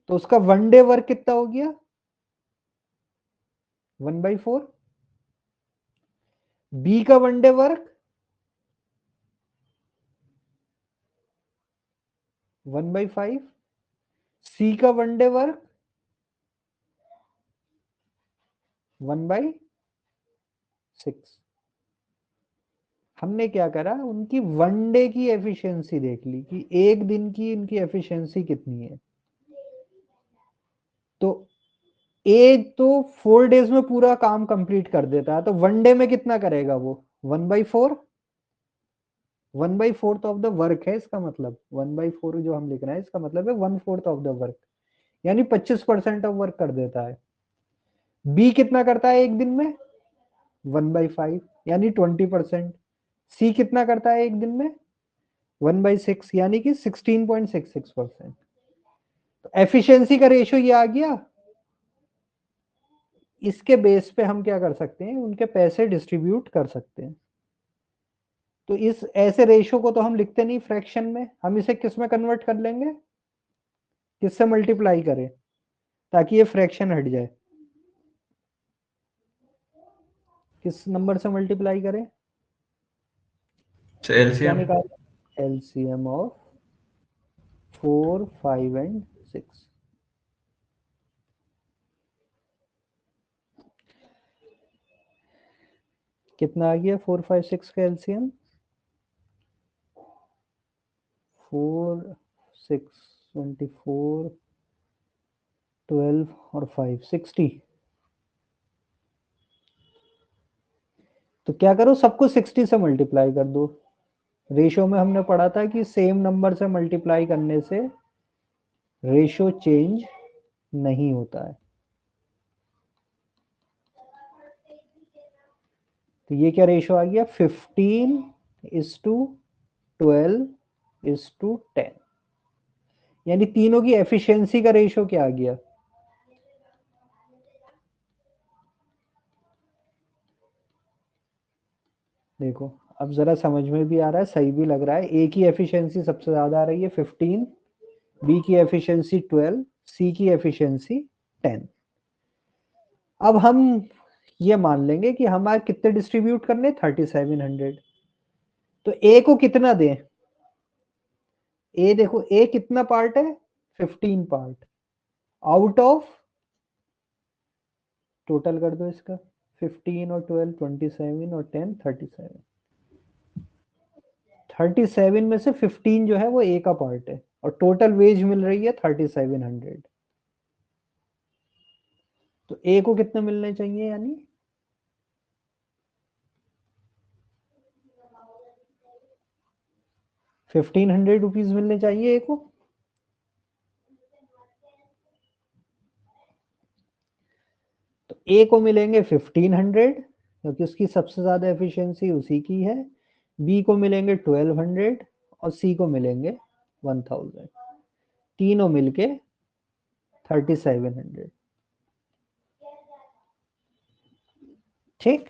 [SPEAKER 1] तो उसका 1 डे वर्क कितना हो गया, 1/4। बी का 1 डे वर्क 1/5। सी का 1 डे वर्क 1/6। हमने क्या करा, उनकी 1 डे की एफिशिएंसी देख ली कि एक दिन की इनकी एफिशिएंसी कितनी है। तो ए तो 4 डेज में पूरा काम कंप्लीट कर देता है, तो 1 डे में कितना करेगा वो 1/4। 1/4 ऑफ द वर्क है इसका मतलब, 1/4 जो हम लिख रहे हैं इसका मतलब है 1/4 ऑफ द वर्क, यानी 25% ऑफ वर्क कर देता है। बी कितना करता है एक दिन में 1/5 यानी 20%। सी कितना करता है एक दिन में 1/6 यानी कि 16.66%। तो एफिशिएंसी का रेशियो ये आ गया। इसके बेस पे हम क्या कर सकते हैं, उनके पैसे डिस्ट्रीब्यूट कर सकते हैं। तो इस ऐसे रेशियो को तो हम लिखते नहीं फ्रैक्शन में, हम इसे किस में कन्वर्ट कर लेंगे, किससे मल्टीप्लाई करें ताकि ये फ्रैक्शन हट जाए। किस नंबर से मल्टीप्लाई करें, क्या
[SPEAKER 3] एलसीएम।
[SPEAKER 1] निकालें, एलसीएम ऑफ 4, 5 एंड 6। कितना आ गया 4, 5, 6 का एलसीएम, 4, 6, 24, 12 और 5 60। तो क्या करो, सबको 60 से मल्टीप्लाई कर दो। रेशियो में हमने पढ़ा था कि सेम नंबर से मल्टीप्लाई करने से रेशियो चेंज नहीं होता है। तो ये क्या रेशियो आ गया 15:12:10, यानी तीनों की एफिशिएंसी का रेशियो क्या आ गया, देखो अब जरा समझ में भी आ रहा है, सही भी लग रहा है। ए की एफिशिएंसी सबसे ज्यादा आ रही है 15, बी की एफिशिएंसी 12, सी की एफिशिएंसी 10। अब हम ये मान लेंगे कि हमारे कितने डिस्ट्रीब्यूट करने 3700। तो ए को कितना दें, ए देखो ए कितना पार्ट है 15 पार्ट, आउट ऑफ टोटल कर दो इसका 15 और 12 27 और 10 37। 37 में से 15 जो है वो ए का पार्ट है और टोटल वेज मिल रही है 3700। तो ए को कितने मिलने चाहिए, यानी 1500 रुपीज मिलने चाहिए ए को। तो ए को मिलेंगे 1500 क्योंकि उसकी सबसे ज्यादा एफिशिएंसी उसी की है, बी को मिलेंगे 1200 और सी को मिलेंगे 1000, तीनों मिलके 3700। ठीक।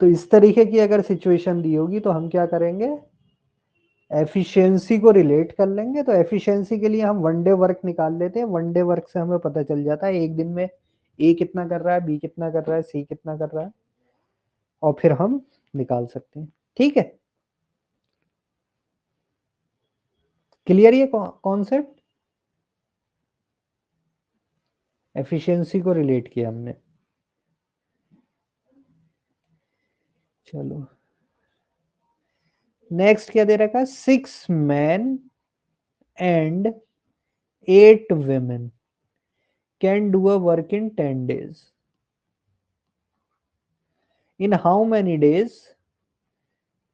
[SPEAKER 1] तो इस तरीके की अगर सिचुएशन दी होगी तो हम क्या करेंगे, एफिशिएंसी को रिलेट कर लेंगे। तो एफिशिएंसी के लिए हम 1 डे वर्क निकाल लेते हैं, 1 डे वर्क से हमें पता चल जाता है एक दिन में ए कितना कर रहा है, बी कितना कर रहा है, सी कितना कर रहा है, और फिर हम निकाल सकते हैं। ठीक है, क्लियर ये कॉन्सेप्ट, एफिशिएंसी को रिलेट किया हमने। चलो नेक्स्ट क्या दे रखा है, 6 men and 8 women can do a work in 10 days. In how many days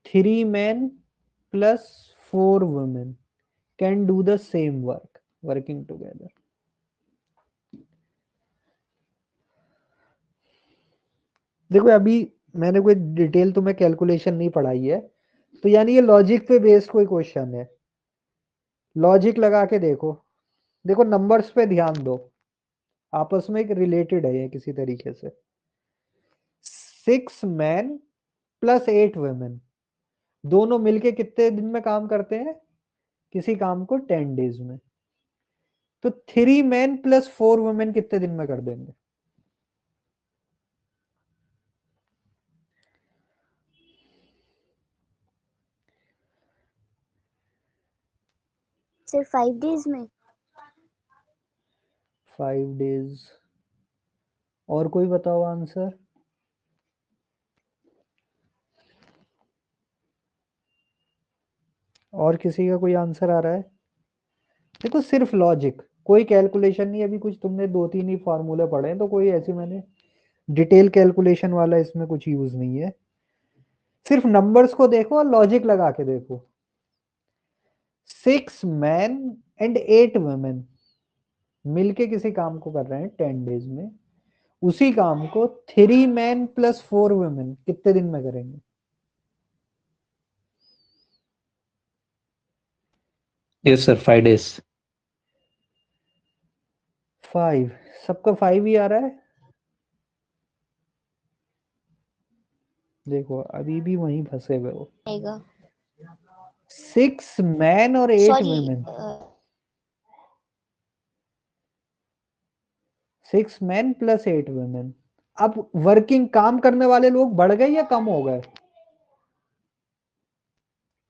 [SPEAKER 1] 3 men plus 4 women can do the same work working together? देखो अभी मैंने कोई डिटेल तुम्हें कैलकुलेशन नहीं पढ़ाई है, तो यानी ये लॉजिक पे बेस्ड कोई क्वेश्चन है। लॉजिक लगा के देखो, देखो नंबर्स पे ध्यान दो, आपस में एक रिलेटेड है ये किसी तरीके से। 6 men प्लस 8 women दोनों मिलके कितने दिन में काम करते हैं किसी काम को 10 डेज में। तो 3 men प्लस 4 women कितने दिन में कर देंगे,
[SPEAKER 4] सिर्फ 5 डेज में?
[SPEAKER 1] 5 डेज। और कोई बताओ आंसर। और किसी का कोई आंसर आ रहा है? देखो सिर्फ लॉजिक, कोई कैलकुलेशन नहीं। अभी कुछ तुमने 2-3 ही फार्मूले पढ़े हैं, तो कोई ऐसी मैंने डिटेल कैलकुलेशन वाला इसमें कुछ यूज नहीं है। सिर्फ नंबर्स को देखो और लॉजिक लगा के देखो। 6 मैन एंड 8 वुमेन मिलके किसी काम को कर रहे हैं 10 डेज में। उसी काम को 3 मैन प्लस 4 वुमेन कितने दिन में करेंगे?
[SPEAKER 3] Yes sir 5 days।
[SPEAKER 1] 5। सबका 5 ही आ रहा है। देखो अभी भी वहीं फंसे हुए हो।
[SPEAKER 4] आएगा।
[SPEAKER 1] 6 मैन और 8
[SPEAKER 4] sorry,
[SPEAKER 1] women. 6 man plus 8 women. अब वर्किंग काम करने वाले लोग बढ़ गए या कम हो गए?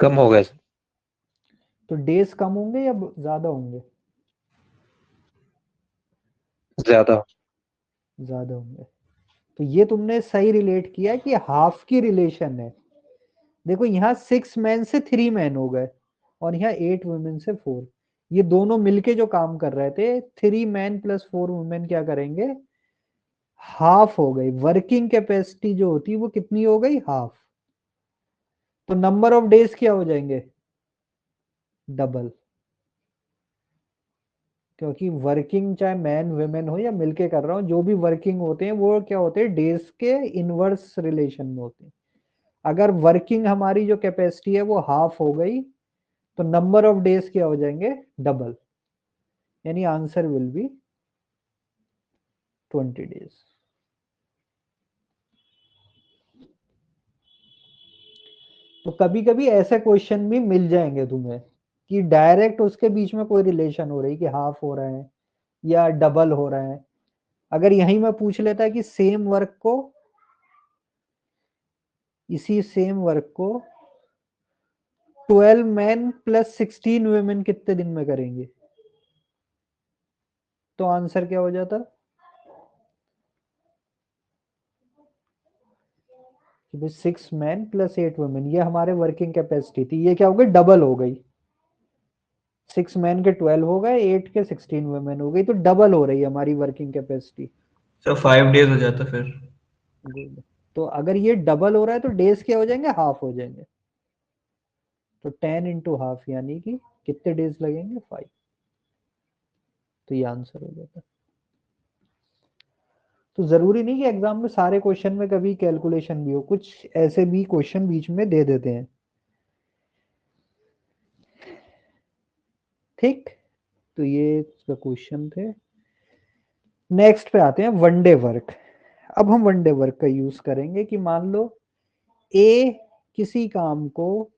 [SPEAKER 3] कम हो गए सर।
[SPEAKER 1] तो डेज कम होंगे या ज्यादा होंगे?
[SPEAKER 3] ज्यादा।
[SPEAKER 1] ज्यादा होंगे। तो ये तुमने सही रिलेट किया कि हाफ की रिलेशन है। देखो यहाँ 6 मैन से 3 मैन हो गए और यहाँ 8 वुमेन से 4। ये दोनों मिलके जो काम कर रहे थे, 3 मैन प्लस 4 वुमेन क्या करेंगे? हाफ हो गई। वर्किंग कैपेसिटी जो होती है वो कितनी हो गई? हाफ। तो नंबर ऑफ डेज क्या हो जाएंगे? डबल। क्योंकि वर्किंग चाहे मैन वुमेन हो या मिलके कर रहा हो, जो भी वर्किंग होते हैं वो क्या होते हैं? डेज के इनवर्स रिलेशन में होते हैं। अगर वर्किंग हमारी जो कैपेसिटी है वो हाफ हो गई तो नंबर ऑफ डेज क्या हो जाएंगे? डबल। यानी आंसर विल बी 20 डेज। तो कभी कभी ऐसे क्वेश्चन भी मिल जाएंगे तुम्हें कि डायरेक्ट उसके बीच में कोई रिलेशन हो रही कि हाफ हो रहा है या डबल हो रहा है। अगर यही मैं पूछ लेता कि सेम वर्क को, इसी सेम वर्क को 12 मैन प्लस 16 वुमेन कितने दिन में करेंगे, तो आंसर क्या हो जाता? कि भाई 6 मैन प्लस 8 वुमेन ये हमारे वर्किंग कैपेसिटी थी, ये क्या हो गई? डबल हो गई। 6 मैन के 12 हो गए, 8 के 16 वुमेन हो गई, तो डबल हो रही है हमारी वर्किंग कैपेसिटी।
[SPEAKER 6] सर 5 days हो जाता फिर।
[SPEAKER 1] गुड। तो अगर ये डबल हो रहा है तो डेज क्या हो जाएंगे? हाफ हो जाएंगे। तो 10 इंटू हाफ यानी कि कितने डेज लगेंगे? 5। तो ये आंसर हो जाता है। तो जरूरी नहीं कि एग्जाम में सारे क्वेश्चन में कभी कैलकुलेशन भी हो, कुछ ऐसे भी क्वेश्चन बीच में दे देते हैं। ठीक। तो ये क्वेश्चन थे। नेक्स्ट पे आते हैं वनडे वर्क। अब हम वनडे वर्क का यूज करेंगे कि मान लो ए किसी काम को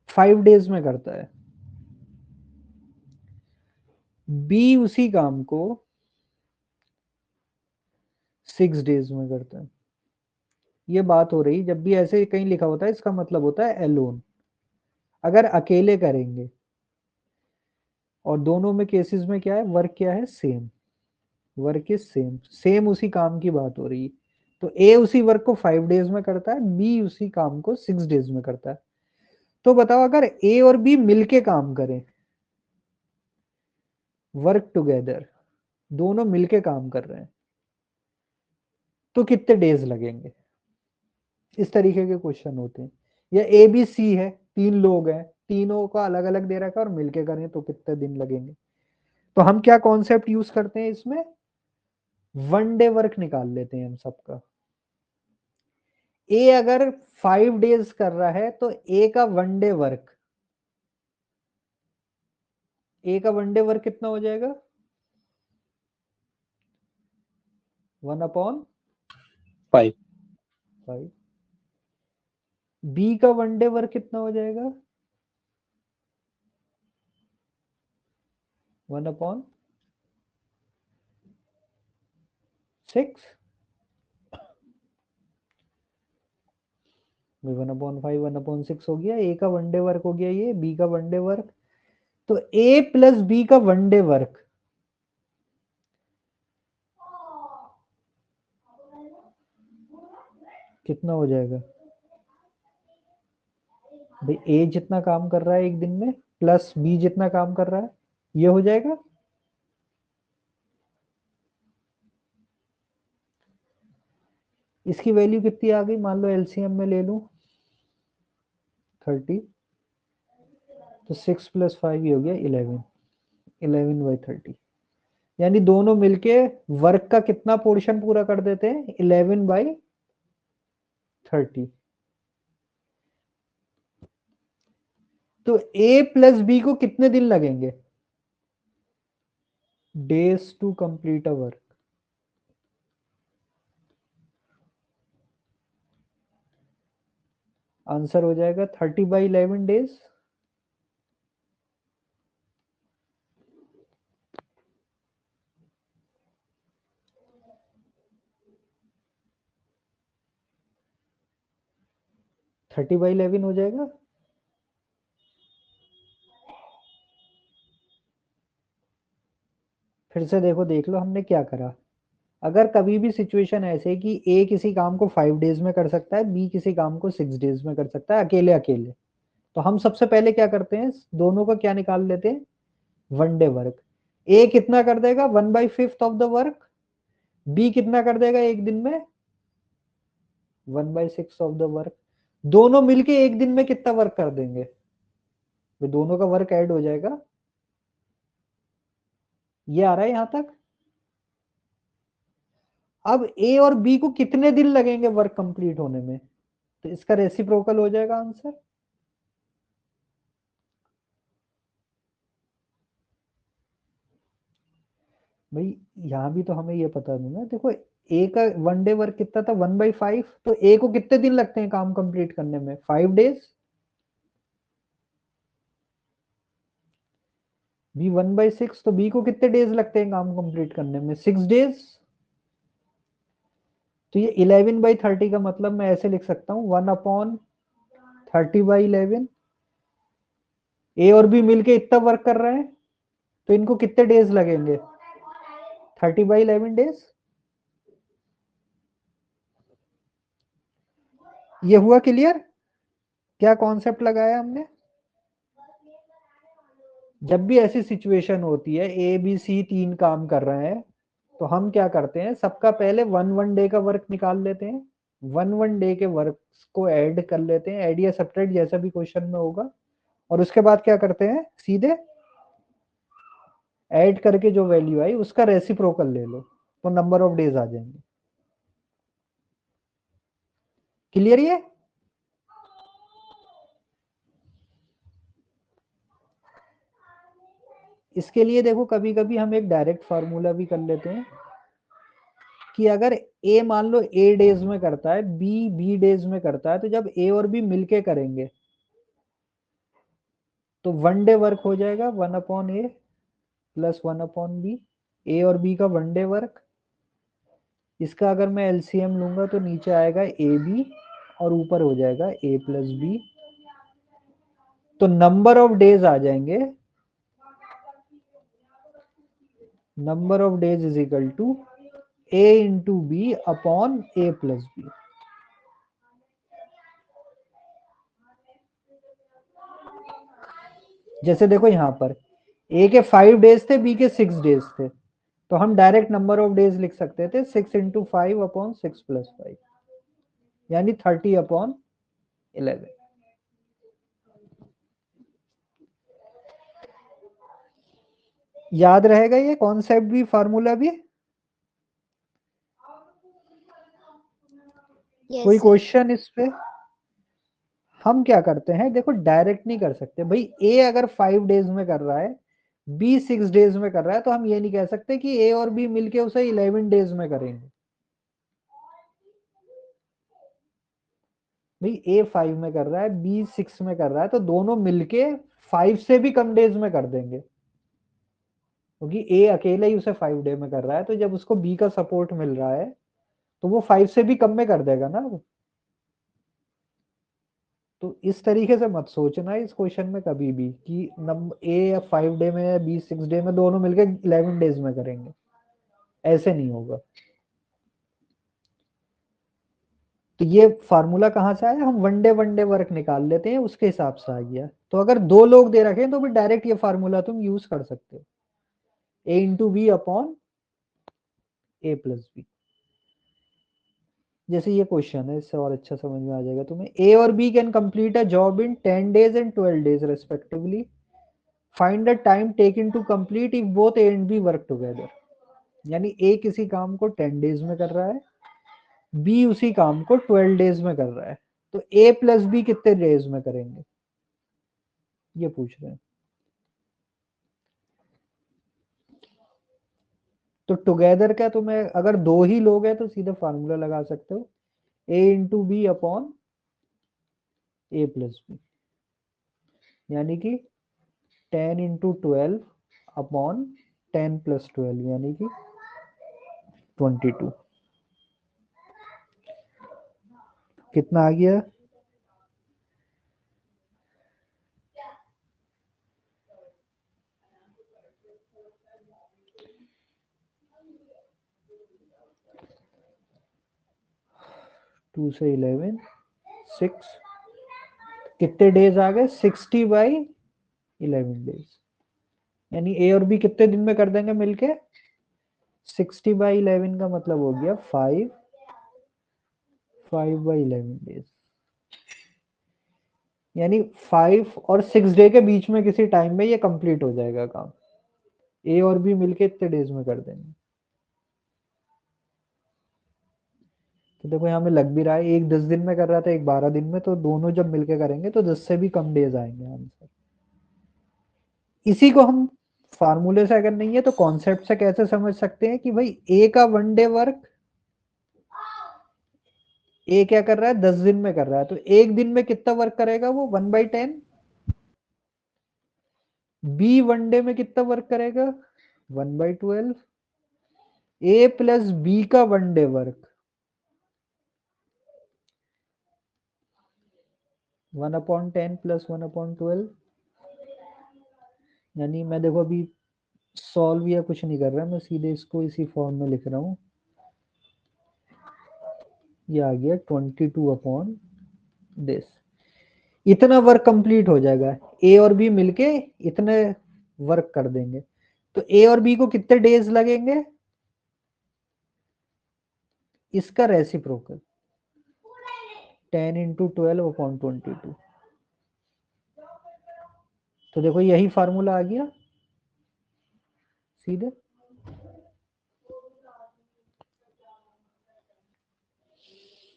[SPEAKER 1] 5 डेज में करता है, बी उसी काम को 6 डेज में करता है। ये बात हो रही, जब भी ऐसे कहीं लिखा होता है इसका मतलब होता है एलोन। अगर अकेले करेंगे, और दोनों में केसेस में क्या है? वर्क क्या है? Same. Work is same, same उसी काम की बात हो रही है। तो ए उसी वर्क को 5 डेज में करता है, बी उसी काम को 6 डेज में करता है। तो बताओ अगर ए और बी मिलके काम करें, वर्क टुगेदर, दोनों मिलके काम कर रहे हैं, तो कितने डेज लगेंगे? इस तरीके के क्वेश्चन होते हैं। या ए बी सी है, 3 लोग हैं, तीनों का अलग अलग दे रखा है और मिलके करें तो कितने दिन लगेंगे? तो हम क्या कॉन्सेप्ट यूज करते हैं इसमें? वनडे वर्क निकाल लेते हैं हम सबका। ए अगर 5 डेज कर रहा है तो ए का वनडे वर्क, ए का वनडे वर्क कितना हो जाएगा?
[SPEAKER 3] 5।
[SPEAKER 1] 1/5। बी का वनडे वर्क कितना हो जाएगा? 1/6। भाई 1/5 1/6 हो गया, ए का वनडे वर्क हो गया, ये बी का वनडे वर्क। तो ए प्लस बी का वनडे वर्क कितना हो जाएगा? भाई ए जितना काम कर रहा है एक दिन में प्लस बी जितना काम कर रहा है, ये हो जाएगा। इसकी वैल्यू कितनी आ गई, मान लो एलसीएम में ले लूं 30, तो 6 + 5 ये हो गया 11, 11/30। यानी दोनों मिलके वर्क का कितना पोर्शन पूरा कर देते हैं, 11/30। तो ए प्लस बी को कितने दिन लगेंगे, days to complete a work? Answer हो जाएगा 30/11 डेज। थर्टी बाई 11 हो जाएगा। फिर से देखो, देख लो हमने क्या करा। अगर कभी भी सिचुएशन ऐसे कि ए किसी काम को 5 डेज में कर सकता है, बी किसी काम को 6 डेज में कर सकता है, अकेले अकेले, तो हम सबसे पहले क्या करते हैं, दोनों का क्या निकाल लेते हैं, वनडे वर्क। ए कितना कर देगा, 1/5 ऑफ द वर्क। बी कितना कर देगा एक दिन में, 1/6 ऑफ द वर्क। दोनों मिलके एक दिन में कितना वर्क कर देंगे, तो दोनों का वर्क ऐड हो जाएगा। ये आ रहा है यहां तक। अब ए और बी को कितने दिन लगेंगे वर्क कंप्लीट होने में, तो इसका रेसिप्रोकल हो जाएगा आंसर। भाई यहां भी तो हमें ये पता नहीं ना, देखो ए का वनडे वर्क कितना था, 1/5, तो ए को कितने दिन लगते हैं काम कंप्लीट करने में, 5 डेज। बी 1/6, तो बी को कितने डेज लगते हैं काम कंप्लीट करने में, 6 डेज। तो ये 11/30 का मतलब मैं ऐसे लिख सकता हूँ, 1/30/11। ए और बी मिलके इतना वर्क कर रहे हैं, तो इनको कितने डेज लगेंगे, 30/11 डेज। ये हुआ क्लियर, क्या कॉन्सेप्ट लगाया हमने। जब भी ऐसी सिचुएशन होती है, ए बी सी 3 काम कर रहे हैं, तो हम क्या करते हैं, सबका पहले 1 डे का वर्क निकाल लेते हैं, 1 डे के वर्क को ऐड कर लेते हैं, ऐड या सब्ट्रैक्ट जैसा भी क्वेश्चन में होगा, और उसके बाद क्या करते हैं, सीधे ऐड करके जो वैल्यू आई उसका रेसिप्रोकल ले लो, तो नंबर ऑफ डेज आ जाएंगे। क्लियर ये। इसके लिए देखो कभी कभी हम एक डायरेक्ट फार्मूला भी कर लेते हैं कि अगर ए मान लो ए डेज में करता है, बी बी डेज में करता है, तो जब ए और बी मिलके करेंगे तो 1 डे वर्क हो जाएगा 1/a + 1/b। ए और बी का 1 डे वर्क, इसका अगर मैं एलसीएम लूंगा तो नीचे आएगा ए बी और ऊपर हो जाएगा a + b। तो नंबर ऑफ डेज आ जाएंगे, number of days is equal to a × b upon a + b। जैसे देखो यहां पर ए के 5 डेज थे, बी के 6 डेज थे, तो हम डायरेक्ट नंबर ऑफ डेज लिख सकते थे 6 × 5 अपॉन 6 + 5, यानी 30/11। याद रहेगा ये कॉन्सेप्ट भी, फार्मूला भी।
[SPEAKER 4] यस
[SPEAKER 1] कोई
[SPEAKER 4] सर।
[SPEAKER 1] क्वेश्चन इस पे। हम क्या करते हैं, देखो डायरेक्ट नहीं कर सकते भाई, ए अगर 5 डेज में कर रहा है, बी 6 डेज में कर रहा है, तो हम ये नहीं कह सकते कि ए और बी मिलके उसे 11 डेज में करेंगे। भाई ए 5 में कर रहा है, बी 6 में कर रहा है, तो दोनों मिलके 5 से भी कम डेज में कर देंगे, क्योंकि ए अकेले ही उसे 5 डे में कर रहा है, तो जब उसको बी का सपोर्ट मिल रहा है तो वो 5 से भी कम में कर देगा ना। तो इस तरीके से मत सोचना इस क्वेश्चन में कभी भी कि ए या 5 डे में या बी 6 डे में, दोनों मिलके 11 डेज में करेंगे, ऐसे नहीं होगा। तो ये फार्मूला कहाँ से आया, हम वन डे वर्क निकाल लेते हैं, उसके हिसाब से आ गया। तो अगर 2 लोग दे रखे हैं तो फिर डायरेक्ट ये फार्मूला तुम यूज कर सकते हो, ए into b upon a plus B. जैसे ये क्वेश्चन है, इससे और अच्छा समझ में आ जाएगा तुम्हें। ए और B can complete a job in 10 days and 12 days respectively, find the time taken to complete if both A and B work together. यानी ए किसी काम को 10 डेज में कर रहा है, बी उसी काम को 12 डेज में कर रहा है, तो ए प्लस बी कितने डेज में करेंगे, ये पूछ रहे हैं। तो टुगेदर का तुम्हें, अगर 2 ही लोग हैं तो सीधे फार्मूला लगा सकते हो, ए into b upon a plus B, यानी कि 10 इंटू 12 अपॉन 10 प्लस 12, यानी कि 22। कितना आ गया, टू से 11 6, कितने डेज आ गए, 60/11 डेज। यानी ए और बी कितने दिन में कर देंगे मिलके, 60/11 का मतलब हो गया 5/11 डेज। यानी 5 और 6 डे के बीच में किसी टाइम में ये कंप्लीट हो जाएगा काम, ए और बी मिलके इतने डेज में कर देंगे। तो देखो यहाँ में लग भी रहा है, एक 10 दिन में कर रहा था, एक 12 दिन में, तो दोनों जब मिलके करेंगे तो 10 से भी कम डेज आएंगे आंसर। इसी को हम फार्मूले से अगर नहीं है तो कॉन्सेप्ट से कैसे समझ सकते हैं कि भाई ए का 1 डे वर्क, ए क्या कर रहा है 10 दिन में कर रहा है, तो एक दिन में कितना वर्क करेगा वो 1/10। बी 1 डे में कितना वर्क करेगा 1/12। ए प्लस बी का 1 डे वर्क 1/10 प्लस 1/12। यानी मैं देखो अभी सॉल्व या कुछ नहीं कर रहा, मैं सीधे इसको इसी फॉर्म में लिख रहा हूं। ये आ गया 22/this। इतना वर्क कंप्लीट हो जाएगा, ए और बी मिलके इतने वर्क कर देंगे। तो ए और बी को कितने डेज लगेंगे, इसका रेसिप्रोकल 10 इंटू 12/22। तो देखो यही फार्मूला आ गया सीधे।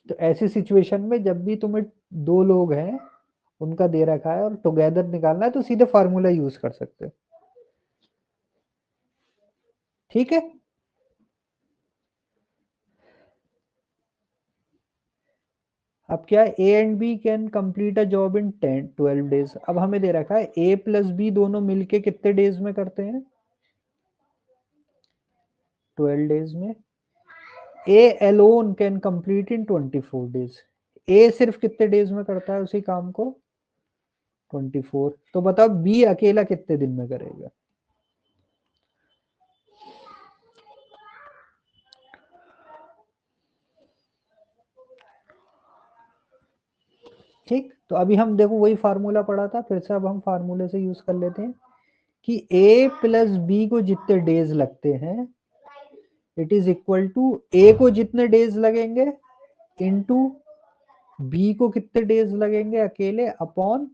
[SPEAKER 1] तो ऐसी सिचुएशन में जब भी तुम्हें 2 लोग हैं, उनका दे रखा है और टुगेदर निकालना है, तो सीधे फार्मूला यूज कर सकते हो। ठीक है, अब क्या है, A and B can complete a job in 10-12 days. अब हमें दे रखा है ए प्लस बी दोनों मिलके कितने डेज में करते हैं 12 डेज में। A alone can complete in 24 days. A सिर्फ कितने डेज में करता है उसी काम को 24। तो बताओ बी अकेला कितने दिन में करेगा। ठीक, तो अभी हम देखो वही फार्मूला पढ़ा था, फिर से अब हम फार्मूले से यूज कर लेते हैं कि a प्लस बी को जितने डेज लगते हैं इट इज इक्वल टू ए को जितने डेज लगेंगे इनटू बी को कितने डेज लगेंगे अकेले अपॉन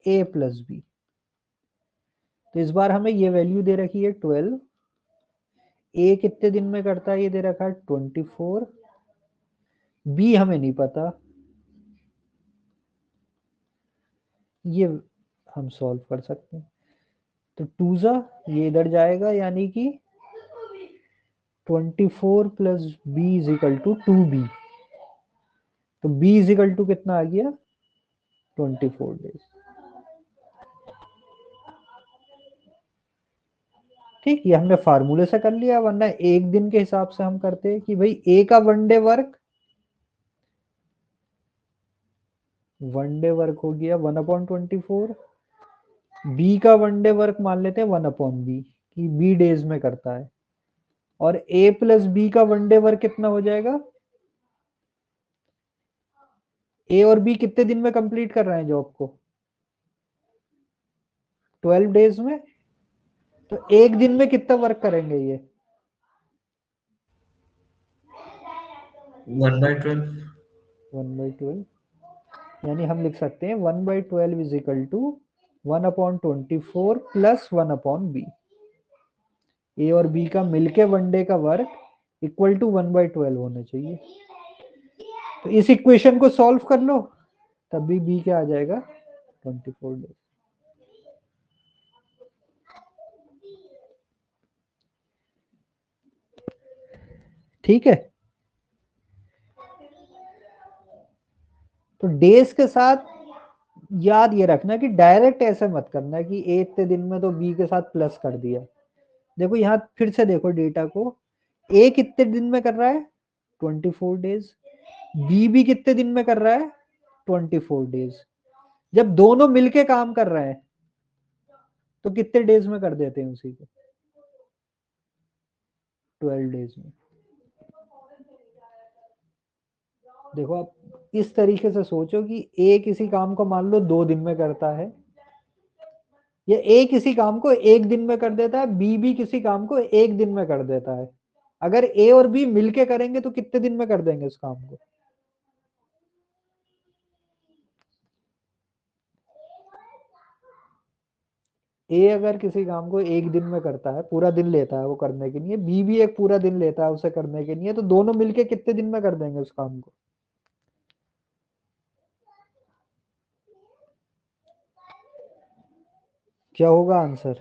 [SPEAKER 1] ए प्लस बी। तो इस बार हमें ये वैल्यू दे रखी है 12, ए कितने दिन में करता है ये दे रखा है 24, बी हमें नहीं पता, ये हम सॉल्व कर सकते हैं। तो 2 जा ये इधर जाएगा, यानी कि 24 plus b is equal to 2b। तो b इज इक्वल टू कितना आ गया 24 डेज। ठीक, ये हमने फार्मूले से कर लिया, वरना एक दिन के हिसाब से हम करते हैं कि भाई ए का 1 day work one day work हो गया 1/24। बी का वन डे वर्क मान लेते हैं 1/b कि बी डेज में करता है। और ए प्लस बी का वन डे वर्क कितना हो जाएगा? ए और बी कितने दिन में कंप्लीट कर रहे हैं जॉब को? 12 डेज में। तो एक दिन में कितना वर्क करेंगे ये?
[SPEAKER 6] 1/12।
[SPEAKER 1] 1/12 यानी हम लिख सकते हैं 1/12 is equal to 1/24 plus 1/b। A और बी का मिलके वन डे का वर्क इक्वल टू 1/12 होना चाहिए। तो इस इक्वेशन को सॉल्व कर लो, तब भी बी क्या आ जाएगा? 24 डेज। ठीक है। तो डेज के साथ याद ये रखना कि डायरेक्ट ऐसे मत करना कि ए इतने दिन में तो बी के साथ प्लस कर दिया। देखो यहाँ फिर से देखो डेटा को, ए कितने दिन में कर रहा है? 24 डेज। बी भी कितने दिन में कर रहा है? 24 डेज। जब दोनों मिलके काम कर रहे हैं तो कितने डेज में कर देते हैं उसी को? 12 डेज में। देखो आप इस तरीके से सोचो कि ए किसी काम को मान लो 2 दिन में करता है, या ए किसी काम को एक दिन में कर देता है, बी भी किसी काम को एक दिन में कर देता है। अगर ए और बी मिलके करेंगे तो कितने दिन में कर देंगे उस काम को? ए अगर किसी काम को एक दिन में करता है, पूरा दिन लेता है वो करने के लिए, बी भी एक पूरा दिन लेता है उसे करने के लिए, तो दोनों मिलके कितने दिन में कर देंगे उस काम को? क्या होगा आंसर?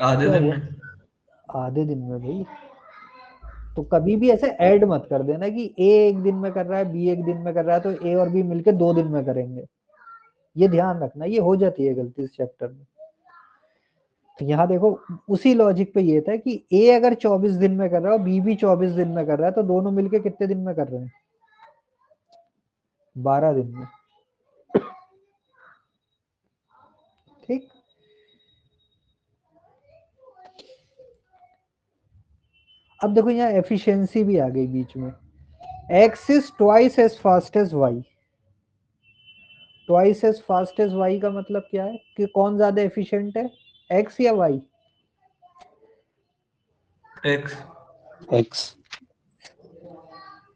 [SPEAKER 6] आधे
[SPEAKER 1] क्या
[SPEAKER 6] दिन
[SPEAKER 1] हुआ?
[SPEAKER 6] में।
[SPEAKER 1] आधे दिन में भाई। तो कभी भी ऐसे ऐड मत कर देना कि ए एक दिन में कर रहा है, बी एक दिन में कर रहा है, तो ए और बी मिलके 2 दिन में करेंगे। ये ध्यान रखना, ये हो जाती है गलती इस चैप्टर में। तो यहाँ देखो उसी लॉजिक पे ये था कि ए अगर 24 दिन में कर रहा है और बी भी 24 दिन में कर रहा है, तो दोनों मिलके कितने दिन में कर रहे हैं? 12 दिन में। ठीक। अब देखो यहाँ एफिशिएंसी भी आ गई बीच में। X is twice as fast as y. Twice as fast as y का मतलब क्या है कि कौन ज्यादा एफिशिएंट है, एक्स या वाई?
[SPEAKER 6] एक्स।
[SPEAKER 3] X.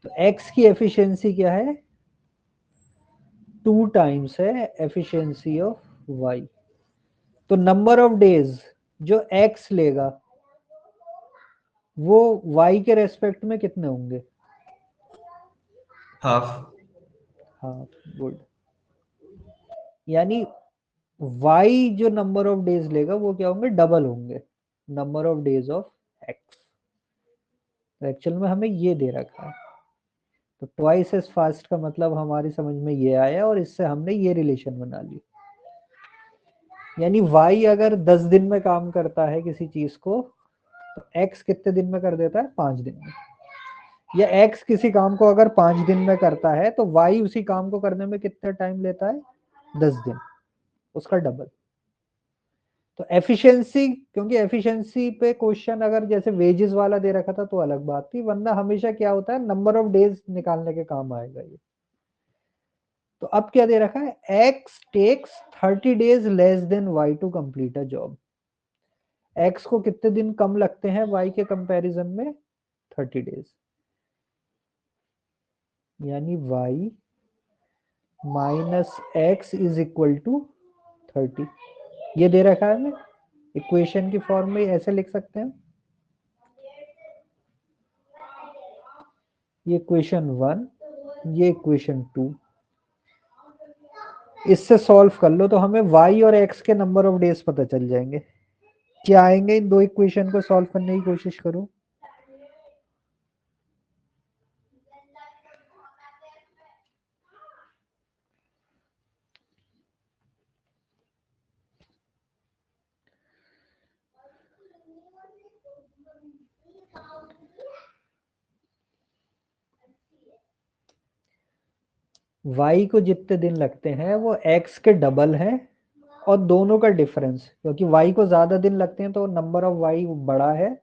[SPEAKER 1] तो एक्स की एफिशिएंसी क्या है? 2 टाइम्स है एफिशिएंसी ऑफ वाई। तो नंबर ऑफ डेज जो एक्स लेगा वो वाई के रेस्पेक्ट में कितने होंगे?
[SPEAKER 6] हाफ।
[SPEAKER 1] हाँ, गुड। यानी वाई जो नंबर ऑफ डेज लेगा वो क्या होंगे? डबल होंगे number of days of x. तो एक्चुअल में हमें ये दे रखा है। तो ट्वाइस एज फास्ट का मतलब हमारी समझ में ये आया और इससे हमने ये रिलेशन बना ली। यानी वाई अगर 10 दिन में काम करता है किसी चीज को, तो एक्स कितने दिन में कर देता है? 5 दिन में। या एक्स किसी काम को अगर 5 दिन में करता है तो वाई उसी काम को करने में कितना टाइम लेता है? 10 दिन, उसका डबल। तो एफिशिएंसी, क्योंकि एफिशिएंसी पे क्वेश्चन अगर जैसे वेजेस वाला दे रखा था तो अलग बात थी, वरना हमेशा क्या होता है, नंबर ऑफ डेज निकालने के काम आएगा ये। तो अब क्या दे रखा है? X takes 30 days less than y to complete a job. X को कितने दिन कम लगते हैं वाई के कंपैरिजन में? 30 डेज। यानी y minus x is equal to 30। ये दे रखा है हमें, इक्वेशन की फॉर्म में ऐसे लिख सकते हैं। ये इक्वेशन 1, ये इक्वेशन 2। इससे सॉल्व कर लो तो हमें y और x के नंबर ऑफ डेज पता चल जाएंगे। क्या आएंगे इन दो इक्वेशन को सॉल्व करने की कोशिश करो। y को जितने दिन लगते हैं वो x के डबल है और दोनों का डिफरेंस, क्योंकि y को ज्यादा दिन लगते हैं तो नंबर ऑफ y बड़ा है,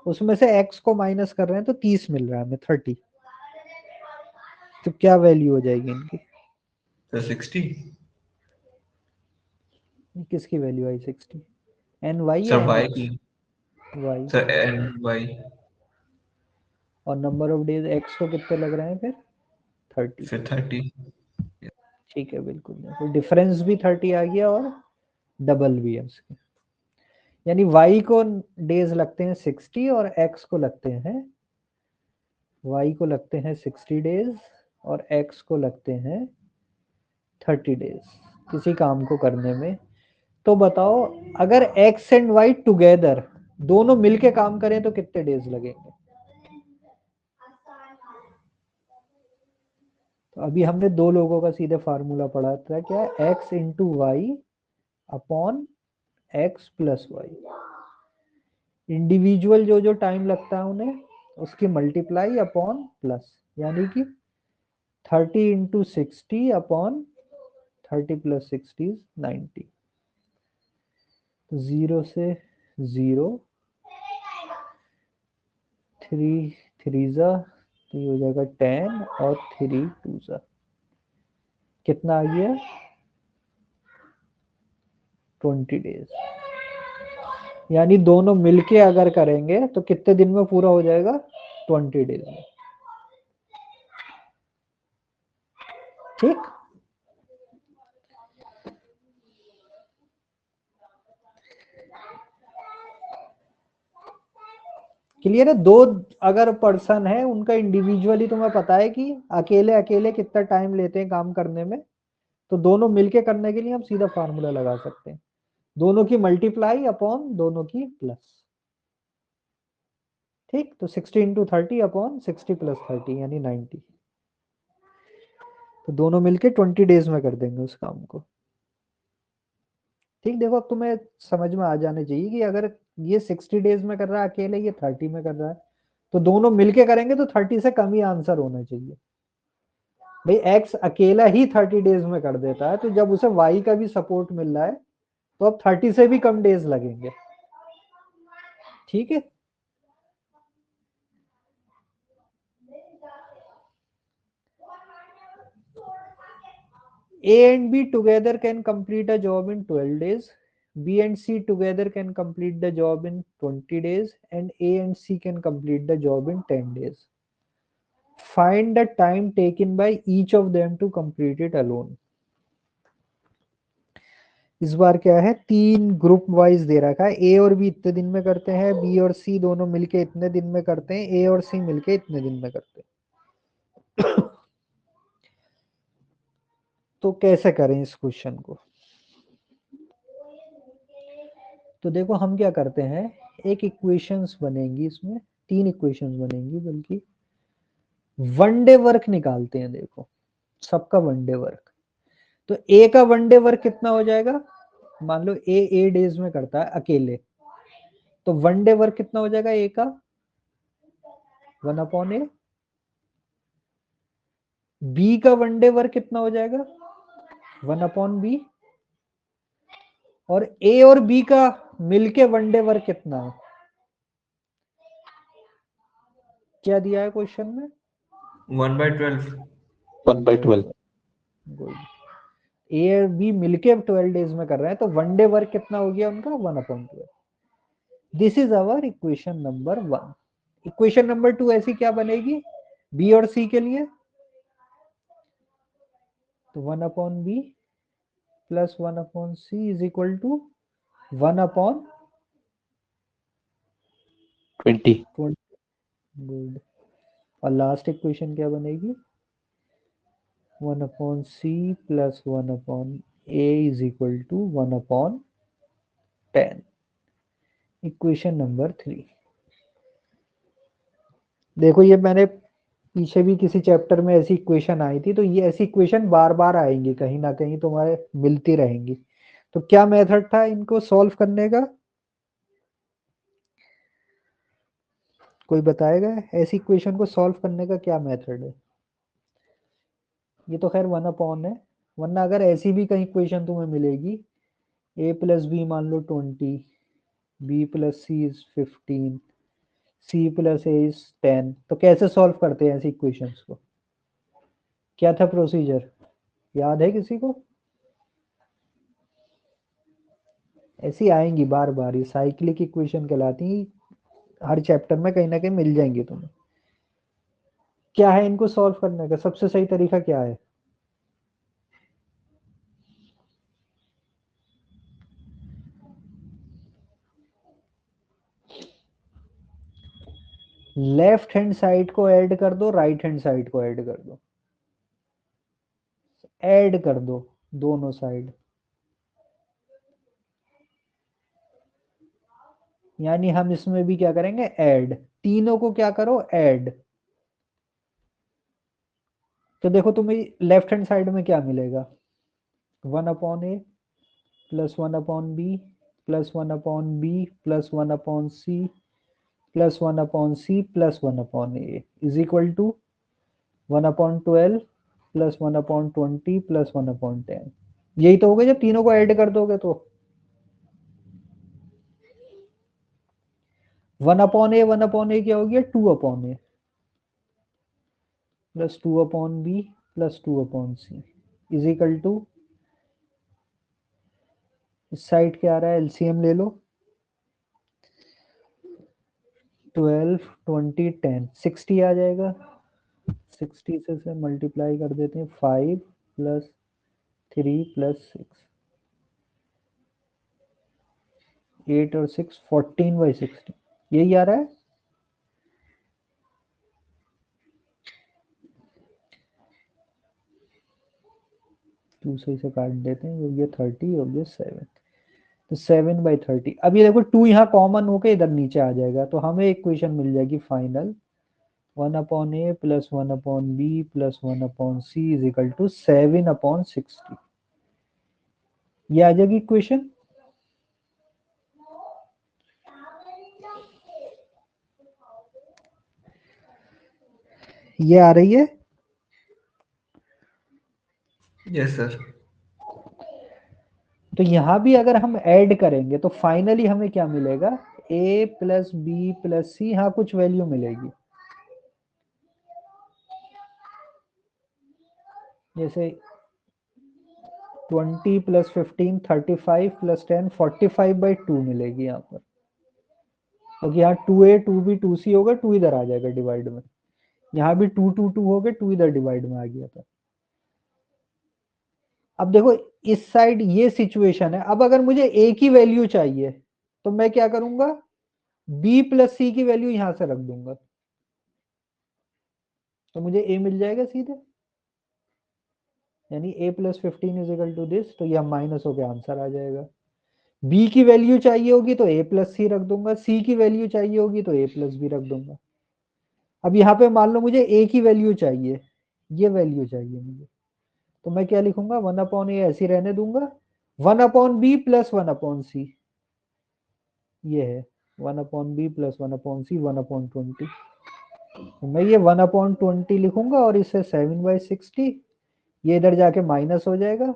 [SPEAKER 1] उसमें से x को माइनस कर रहे हैं तो 30 मिल रहा है हमें 30। तो क्या वैल्यू हो जाएगी इनकी?
[SPEAKER 6] तो 60
[SPEAKER 1] किसकी वैल्यू आई 60? एन वाई या
[SPEAKER 6] सर
[SPEAKER 1] एन
[SPEAKER 6] y
[SPEAKER 1] एक्स?
[SPEAKER 6] की
[SPEAKER 1] वाई।
[SPEAKER 6] सर n y
[SPEAKER 1] और नंबर ऑफ डेज एक्स को कितने लग रहे हैं फिर? 30।
[SPEAKER 6] फिर 30
[SPEAKER 1] ठीक है बिल्कुल, तो डिफरेंस भी 30 आ गया और डबल भी है उसके। यानी y को डेज लगते हैं 60 और x को लगते हैं, y को लगते हैं 60 डेज और x को लगते हैं 30 डेज किसी काम को करने में। तो बताओ अगर x एंड y टुगेदर दोनों मिलके काम करें तो कितने डेज लगेंगे? तो अभी हमने दो लोगों का सीधे फार्मूला पढ़ा था, क्या? x into y upon x plus y. Individual जो जो टाइम लगता है उन्हें उसकी मल्टीप्लाई अपॉन प्लस, यानी कि 30 इंटू 60 अपॉन 30 प्लस 60 इज 90। तो 0 से 0, 3 3 जा तो ये हो जाएगा 10 और 3 2 जा, कितना आ गया? 20 डेज। यानी दोनों मिलके अगर करेंगे तो कितने दिन में पूरा हो जाएगा? 20 डेज में। ठीक। क्लियर है? दो अगर पर्सन है उनका इंडिविजुअली तुम्हें पता है कि अकेले अकेले कितना टाइम लेते हैं काम करने में, तो दोनों मिलके करने के लिए हम सीधा फार्मूला लगा सकते हैं, दोनों की मल्टीप्लाई अपॉन दोनों की प्लस। ठीक, तो 60 इंटू 30 अपॉन 60 प्लस 30 यानी 90। तो दोनों मिलके 20 डेज में कर देंगे उस काम को। ठीक, देखो अब तुम्हें समझ में आ जाने चाहिए कि अगर ये 60 डेज में कर रहा है अकेले, ये 30 में कर रहा है, तो दोनों मिलके करेंगे तो 30 से कम ही आंसर होना चाहिए। भाई एक्स अकेला ही 30 डेज में कर देता है, तो जब उसे वाई का भी सपोर्ट मिल रहा है तो अब 30 से भी कम डेज लगेंगे। ठीक है, A and B together can complete a job in 12 days. B and C together can complete the job in 20 days, and A and C can complete the job in 10 days. Find the time taken by each of them to complete it alone. इस बार क्या है, तीन group wise दे रखा है, ए और B इतने दिन में करते हैं, बी और सी दोनों मिलके इतने दिन में करते हैं, ए और सी मिलके इतने दिन में करते हैं। तो कैसे करें इस क्वेश्चन को? तो देखो हम क्या करते हैं, एक इक्वेशंस बनेंगी, इसमें तीन इक्वेशंस बनेंगी बल्कि। वनडे वर्क निकालते हैं, देखो सबका वनडे वर्क। तो ए का वनडे वर्क कितना हो जाएगा? मान लो ए डेज में करता है अकेले, तो वनडे वर्क कितना हो जाएगा ए का? 1/a। बी का वनडे वर्क कितना हो जाएगा? 1/b। और ए और बी का मिलके वनडे वर्क कितना है? क्या दिया है क्वेश्चन में?
[SPEAKER 6] 1/12
[SPEAKER 3] 1/12।
[SPEAKER 1] गुड। ए और बी मिलके 12 डेज में कर रहे हैं, तो वनडे वर्क कितना हो गया उनका? 1/12। This is our equation number 1। Equation number 2 ऐसी क्या बनेगी बी और सी के लिए? तो 1/b plus 1/c is equal to 1/20। Good. और लास्ट इक्वेशन क्या बनेगी? 1/c plus 1/a is equal to 1/10। Equation number 3। देखो ये मैंने पीछे भी किसी चैप्टर में ऐसी इक्वेशन आई थी, तो ये ऐसी इक्वेशन बार बार आएंगी, कहीं ना कहीं तुम्हारे मिलती रहेंगी। तो क्या मेथड था इनको सॉल्व करने का? कोई बताएगा ऐसी इक्वेशन को सॉल्व करने का क्या मेथड है? ये तो खैर 1/n है, वरना अगर ऐसी भी कहीं इक्वेशन तुम्हें मिलेगी, a प्लस बी मान लो 20, b plus c is 15, c plus a is 10, तो कैसे सॉल्व करते हैं ऐसी इक्वेशंस को? क्या था प्रोसीजर, याद है किसी को? ऐसी आएंगी बार बार, ये साइक्लिक इक्वेशन कहलाती, हर चैप्टर में कहीं ना कहीं मिल जाएंगे तुम्हें। क्या है इनको सॉल्व करने का सबसे सही तरीका, क्या है? लेफ्ट हैंड साइड को ऐड कर दो, राइट हैंड साइड को ऐड कर दो, ऐड कर दो दोनों साइड, यानी हम इसमें भी क्या करेंगे, ऐड, तीनों को क्या करो, ऐड। तो देखो तुम्हें लेफ्ट हैंड साइड में क्या मिलेगा, 1/a plus 1/b plus 1/b plus 1/c plus 1/c plus 1/a is equal to 1/12 plus 1/20 plus 1/10। यही तो होगा जब तीनों को ऐड कर दोगे तो। 1/a क्या हो गया, 2/a plus 2/b plus 2/c is equal to, इस साइड क्या आ रहा है, एलसीएम ले लो, 12 20 10 60 आ जाएगा, 60 से मल्टीप्लाई कर देते हैं, 5 प्लस 3 प्लस 6, 8 और 6 14/16, यही आ रहा है। टू से इसे काट देते हैं, हो गया 30, हो गया 7, तो 7/30। अब ये देखो 2 यहाँ कॉमन होके इधर नीचे आ जाएगा, तो हमें इक्वेशन मिल जाएगी final, 1/a plus 1/b plus 1/c is equal to 7/60। ये आ जाएगी इक्वेशन। ये आ रही है।
[SPEAKER 6] Yes sir.
[SPEAKER 1] तो यहां भी अगर हम ऐड करेंगे तो फाइनली हमें क्या मिलेगा, a प्लस बी प्लस सी, यहाँ कुछ वैल्यू मिलेगी, जैसे 20 प्लस 15 35 प्लस 10 45/2 मिलेगी यहाँ पर, क्योंकि यहाँ 2a 2b 2c होगा, 2 इधर आ जाएगा डिवाइड में, यहाँ भी 2 2 2 हो गए, 2 इधर डिवाइड में आ गया था। अब देखो इस साइड ये सिचुएशन है, अब अगर मुझे a की वैल्यू चाहिए तो मैं क्या करूंगा, b प्लस सी की वैल्यू यहां से रख दूंगा, तो मुझे a मिल जाएगा सीधे, यानी a plus 15 is equal to this, तो यह माइनस होकर आंसर आ जाएगा। b की वैल्यू चाहिए होगी तो a प्लस सी रख दूंगा, c की वैल्यू चाहिए होगी तो a प्लस बी रख दूंगा। अब यहाँ पे मान लो मुझे a की वैल्यू चाहिए, ये वैल्यू चाहिए मुझे, तो मैं क्या लिखूंगा, 1/a ऐसे रहने दूंगा, 1/b प्लस 1/c, ये है 1/b प्लस 1/c 1/20, तो मैं ये 1/20 लिखूंगा और इसे 7/60, ये इधर जाके माइनस हो जाएगा,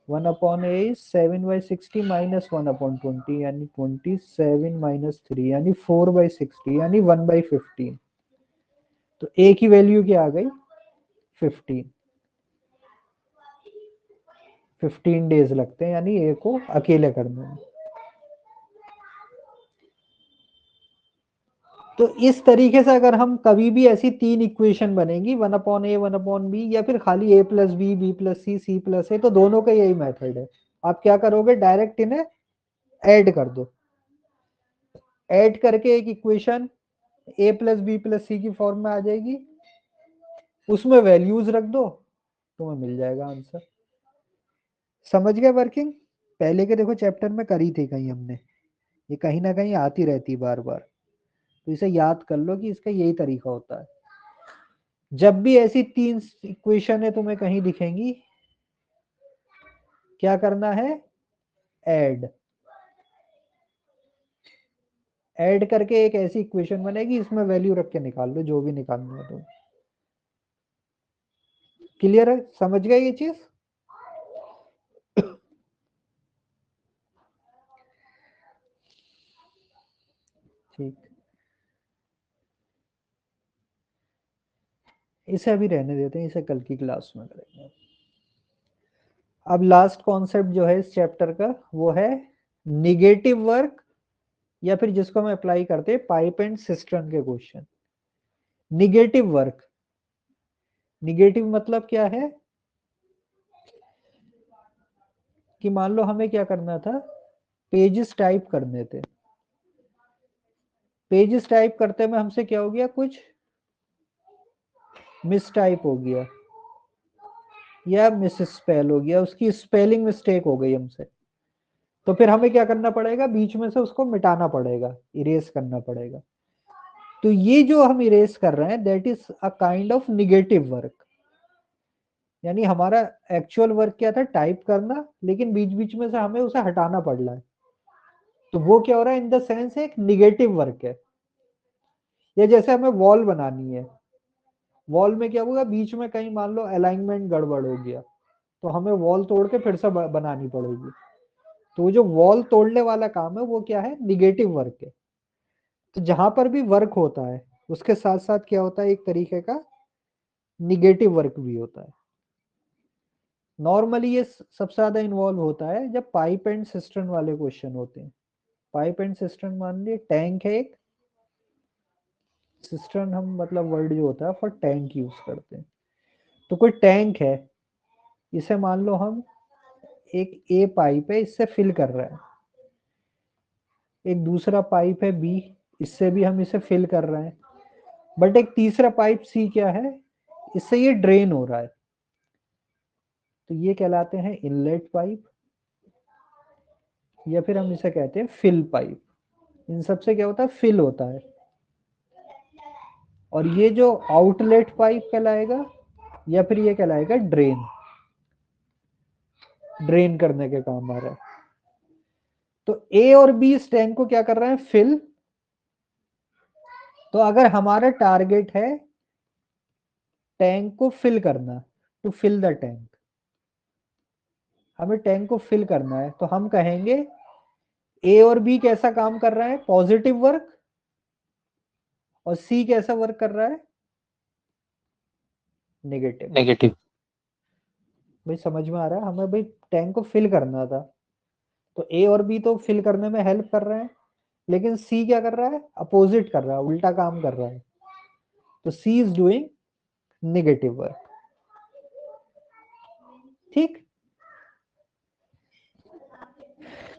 [SPEAKER 1] 1/a is 7/60 minus 1/20, यानी 27 minus 3 यानी 4/60 यानी 1/15। तो a की वैल्यू क्या आ गई, 15। 15 डेज लगते हैं यानी a को अकेले करने में। तो इस तरीके से अगर हम कभी भी ऐसी 3 इक्वेशन बनेगी, 1/a 1/b या फिर खाली a plus B B plus C C plus A, तो दोनों का यही मेथड है। आप क्या करोगे, डायरेक्ट इन्हें ऐड कर दो, ऐड करके एक equation a plus B plus C की फॉर्म में आ जाएगी, उसमें वैल्यूज रख दो, तुम्हें मिल जाएगा आंसर। समझ गए वर्किंग? पहले के देखो चैप्टर में करी थी कहीं हमने, ये कहीं ना कहीं आती रहती बार बार, तो इसे याद कर लो कि इसका यही तरीका होता है। जब भी ऐसी 3 इक्वेशन है तुम्हें कहीं दिखेंगी, क्या करना है, ऐड, ऐड करके एक ऐसी इक्वेशन बनेगी, इसमें वैल्यू रख के निकाल लो जो भी निकालना है तुम्हें। क्लियर है, समझ गए ये चीज? ठीक, इसे अभी रहने देते हैं, इसे कल की क्लास में करेंगे। अब लास्ट कॉन्सेप्ट जो है इस चैप्टर का वो है निगेटिव वर्क, या फिर जिसको हम अप्लाई करते हैं पाइप एंड सिस्टर्न के क्वेश्चन। निगेटिव वर्क, निगेटिव मतलब क्या है कि मान लो हमें क्या करना था, पेजेस टाइप करने थे। पेजेस टाइप करते में हमसे क्या हो गया, कुछ मिस टाइप हो गया या मिस स्पेल हो गया, उसकी स्पेलिंग मिस्टेक हो गई हमसे, तो फिर हमें क्या करना पड़ेगा, बीच में से उसको मिटाना पड़ेगा, इरेज करना पड़ेगा। तो ये जो हम इरेज कर रहे हैं that is a kind of negative work. यानी हमारा एक्चुअल वर्क क्या था, टाइप करना, लेकिन बीच बीच में से हमें उसे हटाना पड़ रहा है, तो वो क्या हो रहा है, इन द सेंस एक निगेटिव वर्क है। या जैसे हमें वॉल बनानी है, वॉल में क्या होगा, बीच में कहीं मान लो अलाइनमेंट गड़बड़ हो गया, तो हमें वॉल तोड़ के फिर से बनानी पड़ेगी। तो वो जो वॉल तोड़ने वाला काम है वो क्या है, निगेटिव वर्क है। तो जहां पर भी वर्क होता है उसके साथ साथ क्या होता है, एक तरीके का निगेटिव वर्क भी होता है। नॉर्मली ये सबसे ज्यादा इन्वॉल्व होता है जब पाइप एंड सिस्टर्न वाले क्वेश्चन होते हैं। पाइप एंड सिस्टर्न मान लीजिए टैंक है एक, सिस्टर्न हम मतलब वर्ड जो होता है फॉर टैंक यूज करते हैं। तो कोई टैंक है, इसे मान लो हम एक ए पाइप है, इससे फिल कर रहा है, एक दूसरा पाइप है बी, इससे भी हम इसे फिल कर रहे हैं, बट एक तीसरा पाइप सी क्या है, इससे ये ड्रेन हो रहा है, तो ये कहलाते हैं इनलेट पाइप, या फिर हम इसे कहते हैं फिल पाइप। इन सबसे क्या होता है, फिल होता है। और ये जो आउटलेट पाइप कहलाएगा, या फिर ये कहलाएगा ड्रेन, ड्रेन करने के काम आ रहा है। तो ए और बी इस टैंक को क्या कर रहे हैं, फिल। तो अगर हमारा टारगेट है टैंक को फिल करना, टू फिल द टैंक, हमें टैंक को फिल करना है, तो हम कहेंगे ए और बी कैसा काम कर रहा है, पॉजिटिव वर्क, और सी कैसा वर्क कर रहा है, नेगेटिव।
[SPEAKER 3] नेगेटिव।
[SPEAKER 1] भाई समझ में आ रहा है, हमें भाई टैंक को फिल करना था, तो ए और बी तो फिल करने में हेल्प कर रहे हैं, लेकिन सी क्या कर रहा है, अपोजिट कर रहा है, उल्टा काम कर रहा है, तो सी इज डूइंग नेगेटिव वर्क। ठीक,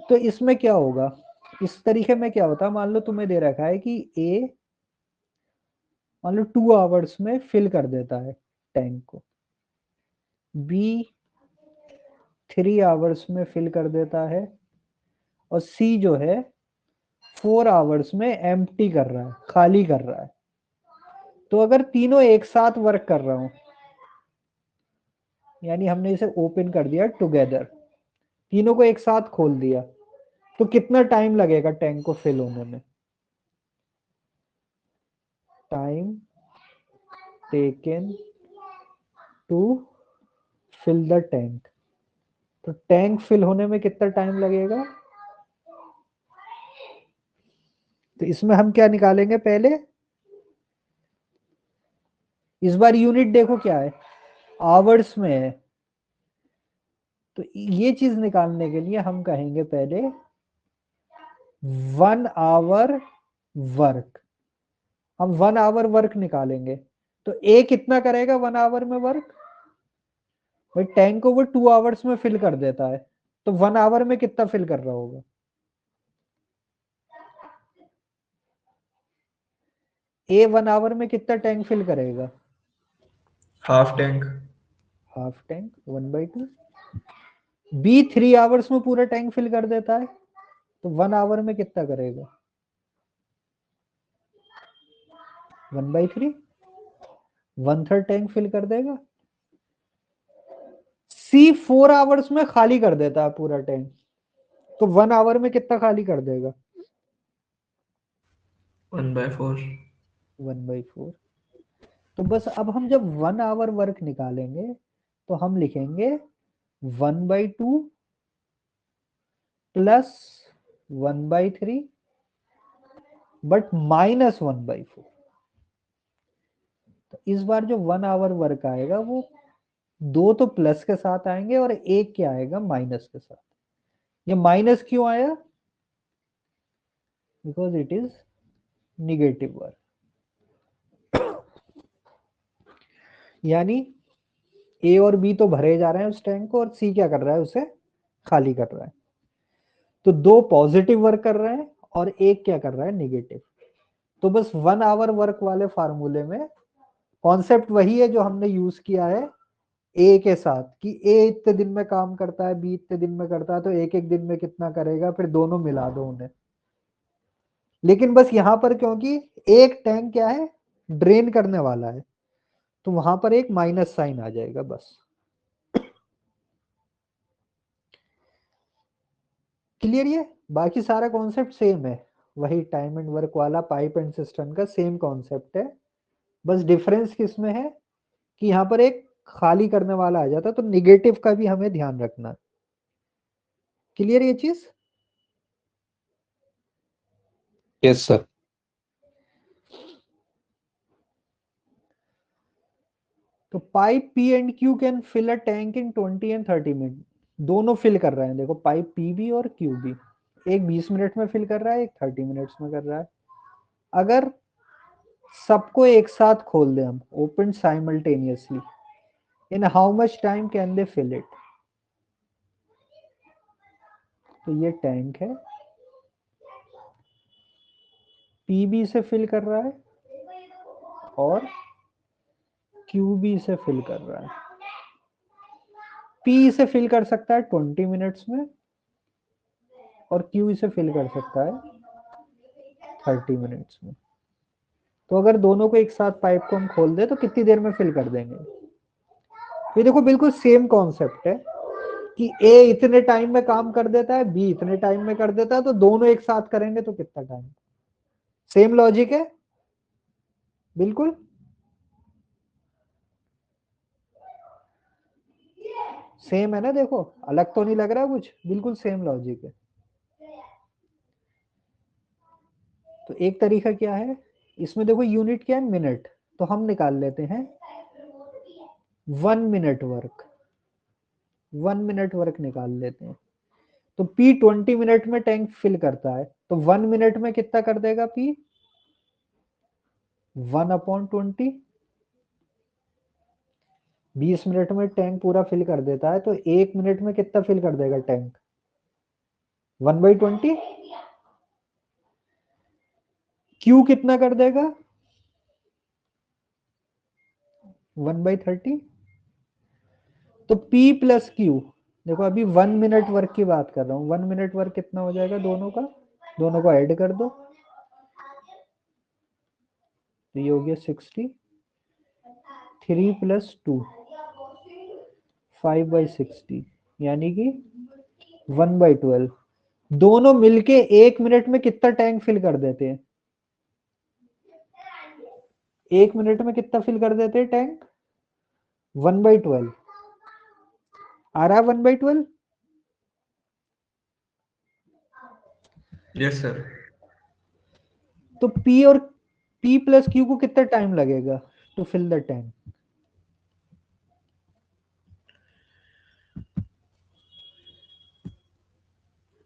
[SPEAKER 1] तो इसमें क्या होगा, इस तरीके में क्या होता है, मान लो तुम्हें दे रखा है कि ए मान लो 2 आवर्स में फिल कर देता है टैंक को, बी 3 आवर्स में फिल कर देता है, और सी जो है 4 आवर्स में एम्प्टी कर रहा है, खाली कर रहा है। तो अगर तीनों एक साथ वर्क कर रहा हूं, यानी हमने इसे ओपन कर दिया टुगेदर, तीनों को एक साथ खोल दिया, तो कितना टाइम लगेगा टैंक को फिल होने में, time taken to fill the tank. तो टैंक फिल होने में कितना टाइम लगेगा, तो इसमें हम क्या निकालेंगे, पहले इस बार यूनिट देखो क्या है, आवर्स में है, तो ये चीज निकालने के लिए हम कहेंगे पहले 1 आवर वर्क। हम 1 आवर वर्क निकालेंगे, तो ए कितना करेगा 1 आवर में वर्क, भाई टैंक को वो 2 आवर्स में फिल कर देता है, तो 1 आवर में कितना फिल कर रहा होगा, ए 1 आवर में कितना टैंक फिल करेगा,
[SPEAKER 6] half tank.
[SPEAKER 1] Half tank 1/2। B 3 hours में पूरा टैंक फिल कर देता है, तो 1 आवर में कितना करेगा, 1/3, 1/3 टैंक फिल कर देगा। सी 4 आवर्स में खाली कर देता है पूरा टैंक, तो 1 आवर में कितना खाली कर देगा,
[SPEAKER 6] 1/4।
[SPEAKER 1] 1/4। तो बस अब हम जब 1 आवर वर्क निकालेंगे तो हम लिखेंगे 1/2 प्लस 1/3 बट -1/4। तो इस बार जो 1 आवर वर्क आएगा वो 2 तो प्लस के साथ आएंगे और 1 क्या आएगा माइनस के साथ। ये माइनस क्यों आया? Because it is negative work. यानी ए और बी तो भरे जा रहे हैं उस टैंक को और सी क्या कर रहा है, उसे खाली कर रहा है। तो 2 पॉजिटिव वर्क कर रहे हैं और 1 क्या कर रहा है, नेगेटिव। तो बस 1 आवर वर्क वाले फार्मूले में कॉन्सेप्ट वही है जो हमने यूज किया है ए के साथ, कि ए इतने दिन में काम करता है, बी इतने दिन में करता है, तो एक एक दिन में कितना करेगा, फिर दोनों मिला दो उन्हें। लेकिन बस यहां पर क्योंकि एक टैंक क्या है, ड्रेन करने वाला है, तो वहां पर एक माइनस साइन आ जाएगा बस। क्लियर? ये बाकी सारा कॉन्सेप्ट सेम है, वही टाइम एंड वर्क वाला पाइप एंड सिस्टम का सेम कॉन्सेप्ट है। बस डिफरेंस किसमें है कि यहाँ पर एक खाली करने वाला आ जाता है, तो निगेटिव का भी हमें ध्यान रखना है। क्लियर ये चीज?
[SPEAKER 3] Yes sir.
[SPEAKER 1] तो pipe P and Q can fill a tank in 20 and 30 minute. दोनों फिल कर रहे हैं, देखो पाइप पी भी और क्यू भी। एक 20 मिनट में फिल कर रहा है, एक 30 मिनट्स में कर रहा है। अगर सबको एक साथ खोल दें हम, open simultaneously, in how much time can they fill it? तो ये टैंक है, पीबी से फिल कर रहा है और क्यूबी से फिल कर रहा है। पी से फिल कर सकता है 20 मिनट्स में और क्यू से फिल कर सकता है 30 मिनट्स में। तो अगर दोनों को एक साथ पाइप को हम खोल दे तो कितनी देर में फिल कर देंगे? ये देखो बिल्कुल सेम कॉन्सेप्ट है कि ए इतने टाइम में काम कर देता है, बी इतने टाइम में कर देता है, तो दोनों एक साथ करेंगे तो कितना टाइम। सेम लॉजिक है बिल्कुल। सेम है ना, देखो अलग तो नहीं लग रहा कुछ, बिल्कुल सेम लॉजिक है। तो एक तरीका क्या है, इसमें देखो यूनिट क्या है, मिनट, तो हम निकाल लेते हैं 1 मिनट वर्क। 1 मिनट वर्क निकाल लेते हैं। तो पी 20 मिनट में टैंक फिल करता है, तो 1 मिनट में कितना कर देगा पी? 1/20। 20 मिनट में टैंक पूरा फिल कर देता है, तो 1 मिनट में कितना फिल कर देगा टैंक? 1/20। क्यू कितना कर देगा? 1/30। तो P प्लस क्यू, देखो अभी 1 मिनट वर्क की बात कर रहा हूँ, 1 मिनट वर्क कितना हो जाएगा दोनों का, दोनों को ऐड कर दो, तो ये हो गया 60। 3 + 2 5/60, यानी कि 1/12। दोनों मिलके 1 मिनट में कितना टैंक फिल कर देते हैं? 1 मिनट में कितना फिल कर देते हैं टैंक? 1/12। आ रहा है 1/12?
[SPEAKER 6] Yes sir.
[SPEAKER 1] तो P और P प्लस Q को कितना टाइम लगेगा टू फिल द टैंक?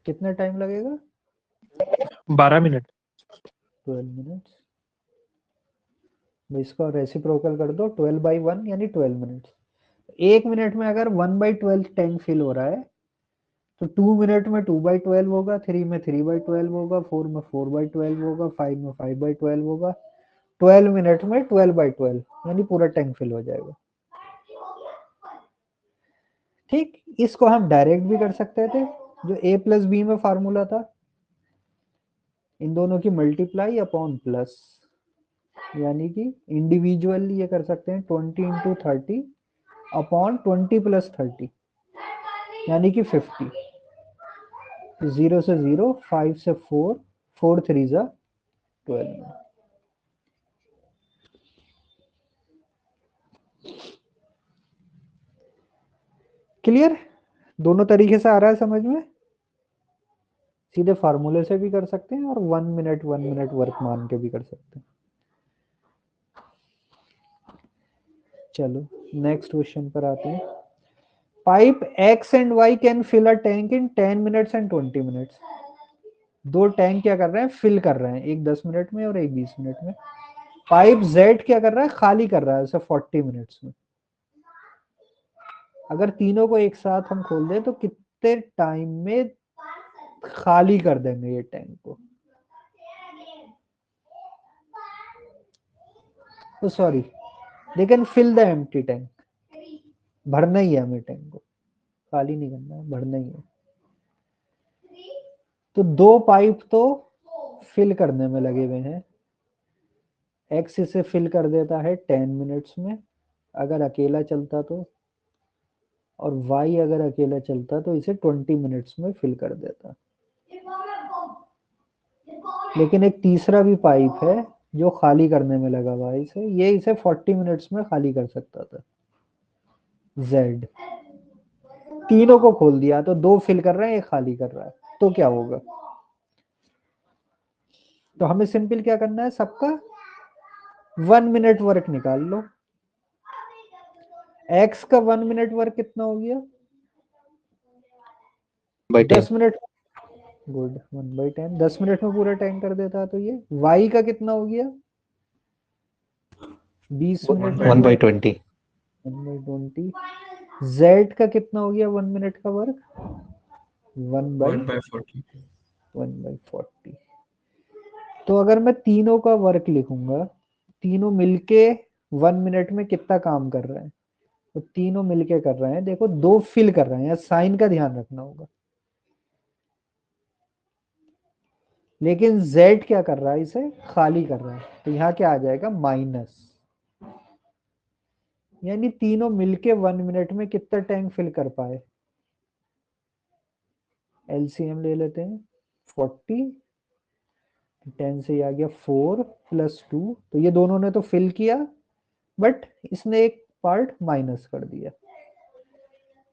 [SPEAKER 1] कितना टाइम लगेगा?
[SPEAKER 5] 12 मिनट।
[SPEAKER 1] 12 मिनट्स। इसका रेसिप्रोकल कर दो, 12/1 यानी 12 मिनट्स। 1 मिनट में अगर 1/12 टैंक फिल हो रहा है, तो 2 मिनट में 2/12 होगा, 3 में 3/12 होगा, 4 में 4/12 होगा, 5 में 5/12 होगा। 12 मिनट में 12/12 यानी पूरा टैंक फिल हो जाएगा। ठीक, इसको हम डायरेक्ट भी कर सकते थे, जो A + B में फार्मूला था, इन दोनों की मल्टीप्लाई अपॉन प्लस, यानी कि इंडिविजुअली ये कर सकते हैं 20 × 30 अपॉन 20 + 30, यानी कि 50। 0 से 0, 5 से 4, 4 3 जा 12। क्लियर? दोनों तरीके से आ रहा है समझ में? सीधे फार्मूले से भी कर सकते हैं और 1 मिनट वर्क मान के भी कर सकते हैं। चलो नेक्स्ट क्वेश्चन पर आते हैं। Pipe X and Y can fill a tank in 10 minutes and 20 minutes. दो टैंक क्या कर रहे हैं? फिल कर रहे हैं, एक 10 मिनट में और एक 20 मिनट में। पाइप Z क्या कर रहा है? खाली कर रहा है उसे 40 मिनट्स में। अगर तीनों को एक साथ हम खोल दें तो कितने टाइम में खाली कर देंगे ये टैंक को? तो sorry, they can fill the empty tank. भरना ही है हमें टैंक को, खाली नहीं करना है, भरना ही है। तो दो पाइप तो फिल करने में लगे हुए हैं। एक्स इसे फिल कर देता है 10 मिनट्स में अगर अकेला चलता तो, और वाई अगर अकेला चलता तो इसे 20 मिनट्स में फिल कर देता। लेकिन एक तीसरा भी पाइप है जो खाली करने में लगा हुआ है इसे, ये इसे 40 मिनट्स में खाली कर सकता था। Z तीनों को खोल दिया तो दो फिल कर रहे हैं, एक खाली कर रहा है, तो क्या होगा? तो हमें सिंपल क्या करना है, सबका 1 मिनट वर्क निकाल लो। X का 1 मिनट वर्क कितना हो गया?
[SPEAKER 3] बाई 10।
[SPEAKER 1] 10 मिनट। गुड, 1/10 10 मिनट में पूरा टाइम कर देता है। तो ये Y का कितना हो गया? 20 मिनट में
[SPEAKER 3] 1
[SPEAKER 1] पूरा।
[SPEAKER 3] बाई 20।
[SPEAKER 1] 1/20। Z का कितना हो गया 1 मिनट का वर्क?
[SPEAKER 6] 1/40.
[SPEAKER 1] 1/40। तो अगर मैं तीनों का वर्क लिखूंगा, तीनों मिलके 1 मिनट में कितना काम कर रहे हैं, तो तीनों मिलके कर रहे हैं, देखो दो फिल कर रहे हैं, साइन का ध्यान रखना होगा। लेकिन Z क्या कर रहा है, इसे खाली कर रहा है, तो यहाँ क्या आ जाएगा? माइनस। यानी तीनों मिलके 1 मिनट में कितना टैंक फिल कर पाए? एलसीएम ले लेते हैं, 40 10 से आ गया 4 + 2, तो ये दोनों ने तो फिल किया बट इसने एक पार्ट माइनस कर दिया,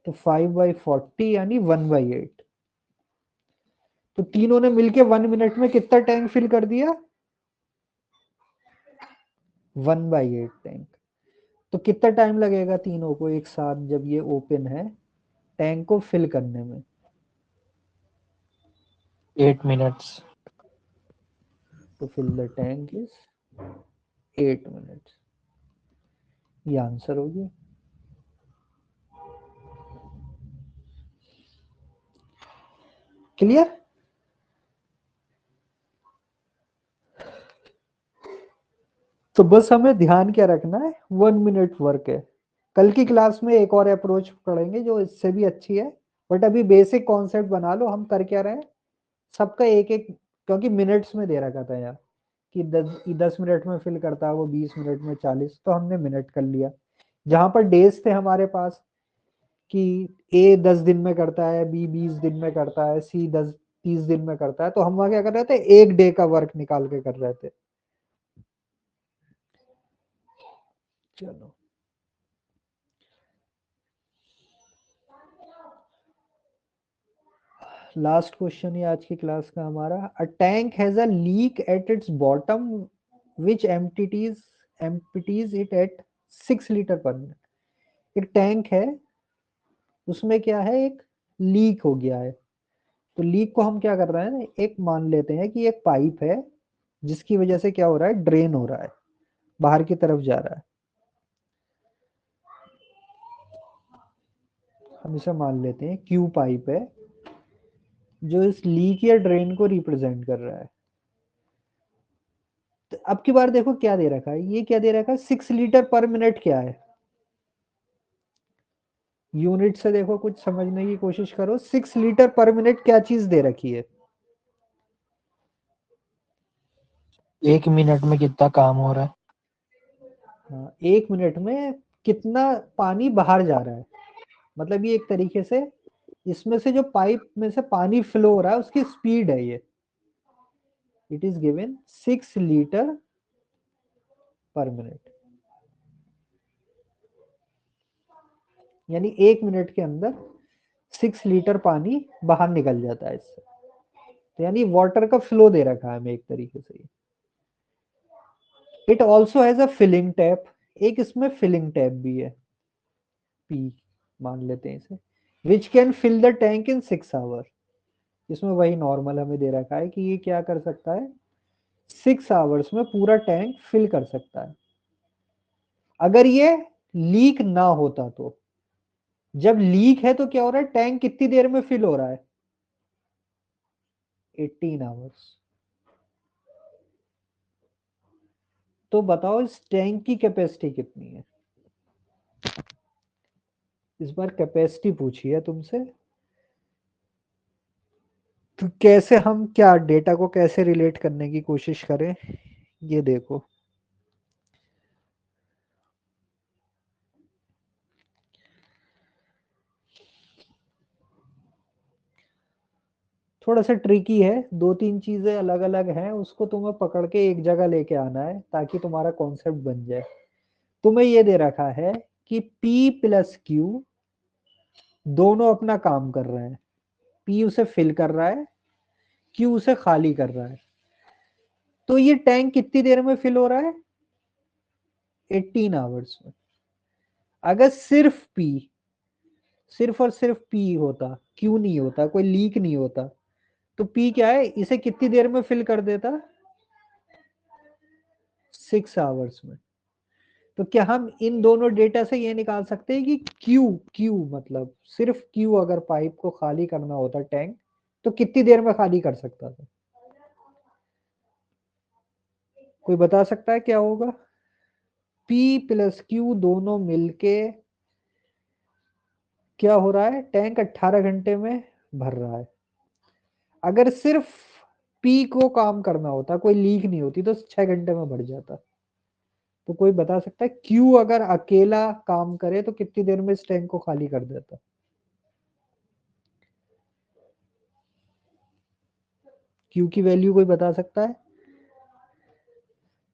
[SPEAKER 1] तो 5/40 यानी 1/8। तो तीनों ने मिलके 1 मिनट में कितना टैंक फिल कर दिया? 1/8 टैंक। तो कितना टाइम लगेगा तीनों को एक साथ जब ये ओपन है टैंक को फिल करने में?
[SPEAKER 5] 8 minutes.
[SPEAKER 1] तो fill the tank is 8 minutes. ये आंसर हो गया। क्लियर? तो बस हमें ध्यान क्या रखना है, 1 मिनट वर्क है। कल की क्लास में एक और अप्रोच पढ़ेंगे जो इससे भी अच्छी है, बट अभी बेसिक कॉन्सेप्ट बना लो। हम कर क्या रहे हैं, सबका एक एक, क्योंकि मिनट्स में दे रखा था यार कि 10 मिनट में फिल करता है वो, 20 मिनट में 40, तो हमने मिनट कर लिया। जहां पर डेज थे हमारे पास कि A 10 दिन में करता है, B 20 दिन में करता है, C 30 दिन में करता है, तो हम वहां क्या कर रहे थे, एक डे का वर्क निकाल के कर रहे थे। चलो लास्ट क्वेश्चन है आज की क्लास का हमारा। A tank has a leak at its bottom which empties it at 6 litre पर मिनट। एक टैंक है, उसमें क्या है, एक लीक हो गया है। तो लीक को हम क्या कर रहे हैं, एक मान लेते हैं कि एक पाइप है जिसकी वजह से क्या हो रहा है, ड्रेन हो रहा है, बाहर की तरफ जा रहा है। हम इसे मान लेते हैं क्यू पाइप है जो इस लीक या ड्रेन को रिप्रेजेंट कर रहा है। तो अब की बार देखो क्या दे रखा है, ये क्या दे रखा है, 6 लीटर पर मिनट क्या है? यूनिट से देखो कुछ समझने की कोशिश करो, 6 लीटर पर मिनट क्या चीज दे रखी है?
[SPEAKER 5] 1 मिनट में कितना काम हो रहा है?
[SPEAKER 1] हाँ, 1 मिनट में कितना पानी बाहर जा रहा है, मतलब ये एक तरीके से इसमें से जो पाइप में से पानी फ्लो हो रहा है उसकी स्पीड है ये। इट इज गिवन 6 लीटर पर मिनट। यानी 1 मिनट के अंदर 6 लीटर पानी बाहर निकल जाता है इससे। तो यानी वाटर का फ्लो दे रखा है हमें एक तरीके से। It also has a filling tap, एक इसमें फिलिंग टैप भी है, पी मान लेते हैं इसे, which can fill the tank in 6 hour. इसमें वही नॉर्मल हमें दे रखा है कि ये क्या कर सकता है, 6 आवर्स में पूरा टैंक फिल कर सकता है। अगर ये लीक ना होता तो, जब लीक है तो क्या हो रहा है, टैंक कितनी देर में फिल हो रहा है, 18 आवर्स। तो बताओ इस टैंक की कैपेसिटी कितनी है। इस बार कैपेसिटी पूछी है तुमसे, तो कैसे हम क्या डेटा को कैसे रिलेट करने की कोशिश करें, ये देखो। थोड़ा सा ट्रिकी है, 2-3 चीजें अलग अलग हैं, उसको तुम्हें पकड़ के एक जगह लेके आना है ताकि तुम्हारा कॉन्सेप्ट बन जाए। तुम्हें ये दे रखा है कि P प्लस Q दोनों अपना काम कर रहे हैं। P उसे फिल कर रहा है, Q उसे खाली कर रहा है। तो ये टैंक कितनी देर में फिल हो रहा है, 18 आवर्स में। अगर सिर्फ P, सिर्फ और सिर्फ P होता, Q नहीं होता, कोई लीक नहीं होता, तो P क्या है, इसे कितनी देर में फिल कर देता, 6 आवर्स में। तो क्या हम इन दोनों डेटा से ये निकाल सकते हैं कि Q मतलब सिर्फ Q अगर पाइप को खाली करना होता टैंक, तो कितनी देर में खाली कर सकता था। कोई बता सकता है क्या होगा। P प्लस Q दोनों मिलके क्या हो रहा है, टैंक 18 घंटे में भर रहा है। अगर सिर्फ P को काम करना होता, कोई लीक नहीं होती, तो 6 घंटे में भर जाता। तो कोई बता सकता है Q अगर अकेला काम करे तो कितनी देर में इस टैंक को खाली कर देता। Q की वैल्यू कोई बता सकता है।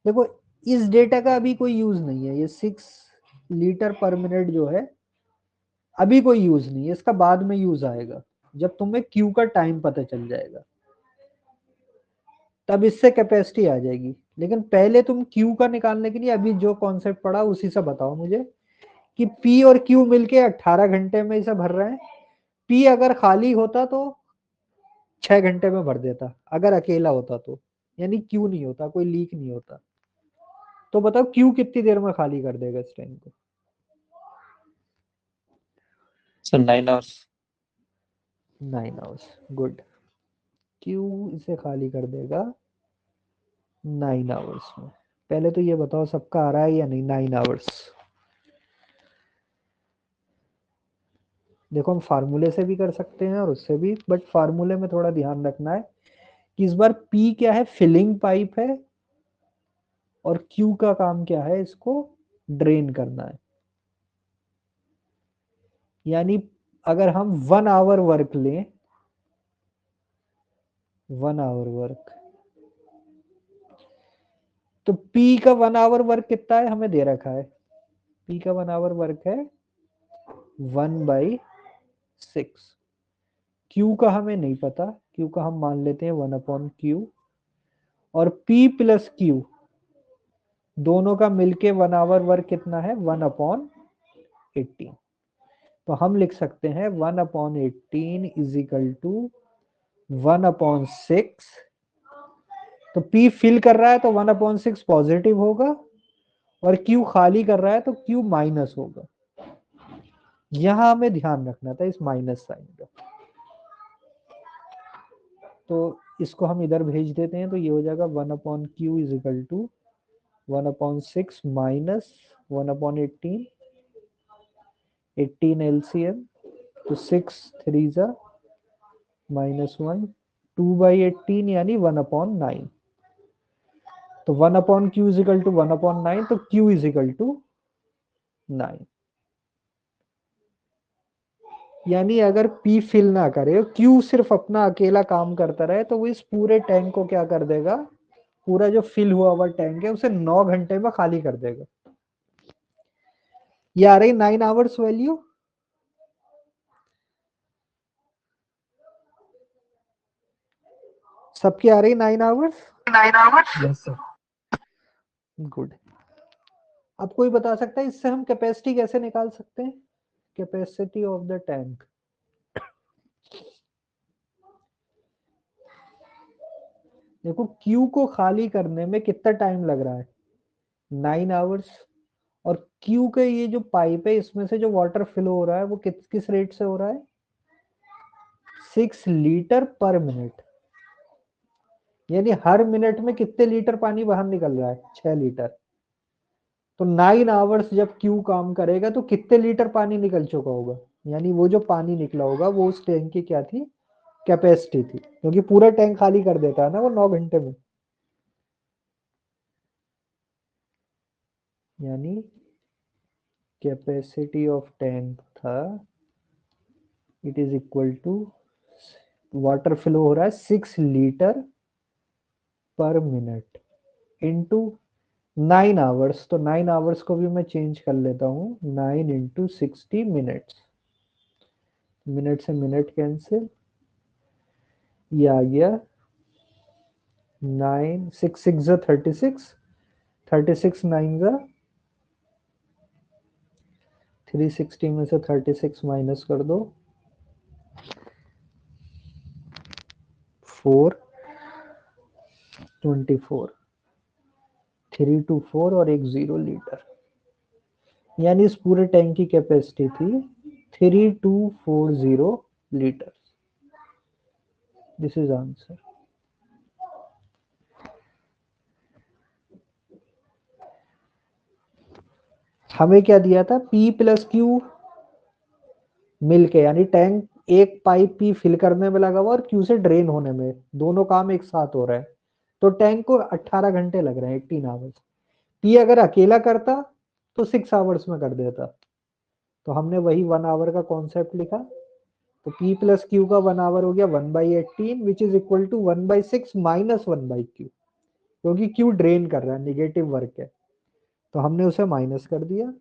[SPEAKER 1] देखो इस डेटा का अभी कोई यूज नहीं है, ये 6 लीटर पर मिनट जो है अभी कोई यूज नहीं है, इसका बाद में यूज आएगा जब तुम्हें Q का टाइम पता चल जाएगा, तब इससे कैपेसिटी आ जाएगी। लेकिन पहले तुम Q का निकालने के लिए अभी जो कॉन्सेप्ट पढ़ा उसी से बताओ मुझे कि P और Q मिलके 18 घंटे में इसे भर रहे हैं। P अगर खाली होता तो 6 घंटे में भर देता, अगर अकेला होता तो, यानी Q नहीं होता, कोई लीक नहीं होता। तो बताओ Q कितनी देर में खाली कर देगा इस टैंक को।
[SPEAKER 3] Sir 9 hours.
[SPEAKER 1] 9 hours, good. Q इसे खाली कर देगा 9 आवर्स में। पहले तो ये बताओ सबका आ रहा है या नहीं 9 आवर्स। देखो हम फार्मूले से भी कर सकते हैं और उससे भी, बट फार्मूले में थोड़ा ध्यान रखना है कि इस बार P क्या है, फिलिंग पाइप है, और Q का काम क्या है, इसको ड्रेन करना है। यानी अगर हम 1 आवर वर्क लें, 1 आवर वर्क, तो P का 1 आवर वर्क कितना है हमें दे रखा है। P का 1 आवर वर्क है 1/6। Q का हमें नहीं पता, Q का हम मान लेते हैं 1/Q, और P प्लस Q दोनों का मिलके 1 आवर वर्क कितना है, 1/18। तो हम लिख सकते हैं 1/18 इज इक्वल टू 1/6। तो P फिल कर रहा है तो 1/6 पॉजिटिव होगा, और Q खाली कर रहा है तो Q माइनस होगा। यहां हमें ध्यान रखना था इस माइनस साइन का। तो इसको हम इधर भेज देते हैं, तो ये हो जाएगा 1/Q is equal to 1/6 minus 1/18, 18 LCM, तो 6 3 जा -1, 2/18 यानी 1/9। तो 1/Q इज इक्वल टू 1/9, तो Q इज इक्वल टू 9। यानी अगर P फिल ना करे, Q सिर्फ अपना अकेला काम करता रहे, तो वो इस पूरे टैंक को क्या कर देगा, पूरा जो फिल हुआ हुआ टैंक है उसे 9 घंटे में खाली कर देगा। ये आ रही 9 आवर्स वैल्यू। सबकी आ रही 9 आवर्स?
[SPEAKER 5] Yes sir.
[SPEAKER 1] गुड। अब कोई बता सकता है इससे हम कैपेसिटी कैसे निकाल सकते हैं? Capacity of the tank. देखो Q को खाली करने में कितना टाइम लग रहा है? 9 आवर्स। और Q के ये जो पाइप है इसमें से जो वाटर फ्लो हो रहा है वो किस रेट से हो रहा है? 6 लीटर पर मिनट। यानी हर मिनट में कितने लीटर पानी बाहर निकल रहा है? 6 लीटर। तो 9 आवर्स जब Q काम करेगा तो कितने लीटर पानी निकल चुका होगा? यानी वो जो पानी निकला होगा वो उस टैंक की क्या थी? कैपेसिटी थी, क्योंकि पूरा टैंक खाली कर देता है ना वो 9 घंटे में। यानी कैपेसिटी ऑफ टैंक था, it is equal to, water flow हो रहा है 6 लीटर पर मिनट इंटू 9 आवर्स। तो 9 आवर्स को भी मैं चेंज कर लेता हूँ, 9 इंटू 60 मिनट्स। मिनट से मिनट कैंसिल, ये आ गया 9, 6 6 36, 36 9 360 में से 36 माइनस कर दो, 4 24, 324 और एक 0 लीटर। यानी इस पूरे टैंक की कैपेसिटी थी 3240 लीटर। This is answer. हमें क्या दिया था? P प्लस Q मिलके, यानी टैंक एक पाइप P फिल करने में लगा हुआ और Q से ड्रेन होने में, दोनों काम एक साथ हो रहा है। तो टैंक को 18 घंटे लग रहे हैं, 18 आवर्स। P अगर अकेला करता तो 6 आवर्स में कर देता। तो हमने वही 1 आवर का कॉन्सेप्ट लिखा। तो P प्लस Q का 1 आवर हो गया 1/18 which is equal to 1/6 minus 1/Q, क्योंकि Q ड्रेन कर रहा है, निगेटिव वर्क है, तो हमने उसे माइनस कर दिया।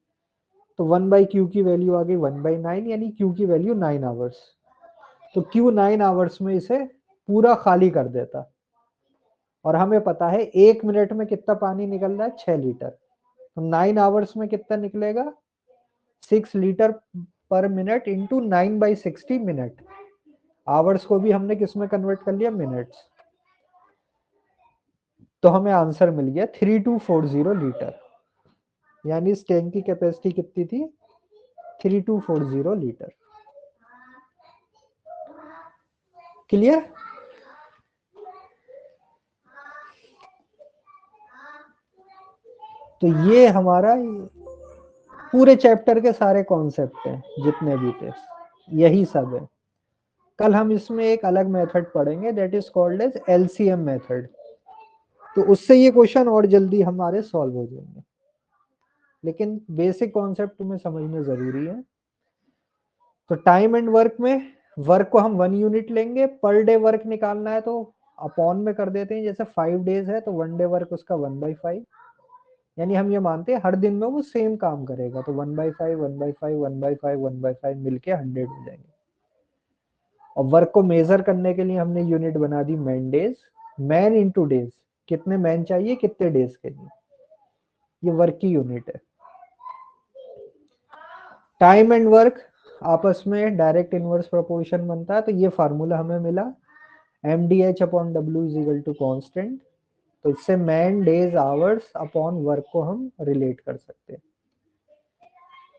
[SPEAKER 1] तो 1/Q की वैल्यू आ गई 1/9, यानी Q की वैल्यू 9 आवर्स। तो Q 9 आवर्स में इसे पूरा खाली कर देता। और हमें पता है 1 मिनट में कितना पानी निकल रहा है? 6 लीटर। तो 9 आवर्स में कितना निकलेगा? 6 लीटर पर मिनट इंटू 9/60 मिनट। आवर्स को भी हमने किस में कन्वर्ट कर लिया? मिनट्स। तो हमें आंसर मिल गया 3240 लीटर। यानी इस टैंक की कैपेसिटी कितनी थी? 3240 लीटर। क्लियर? तो ये हमारा पूरे चैप्टर के सारे कॉन्सेप्ट हैं, जितने भी थे यही सब है। कल हम इसमें एक अलग मेथड पढ़ेंगे, that is called as LCM method. तो उससे ये क्वेश्चन और जल्दी हमारे सॉल्व हो जाएंगे, लेकिन बेसिक कॉन्सेप्ट तुम्हें समझना जरूरी है। तो टाइम एंड वर्क में वर्क को हम 1 यूनिट लेंगे, पर डे वर्क निकालना है तो अपॉन में कर देते हैं। जैसे 5 डेज है तो 1 डे वर्क उसका 1/5, यानी हम ये मानते हैं हर दिन में वो सेम काम करेगा। तो 1/5 1/5 1/5 1/5 मिलके 100 हो जाएंगे। और वर्क को मेजर करने के लिए हमने यूनिट बना the man days. Man into days, कितने मैन चाहिए कितने डेज के लिए, ये वर्क की यूनिट है। टाइम एंड वर्क आपस में डायरेक्ट इनवर्स प्रोपोर्शन बनता है। तो ये फार्मूला हमें मिला, mdh/w is equal to constant. तो इससे man days hours upon work को हम रिलेट कर सकते हैं।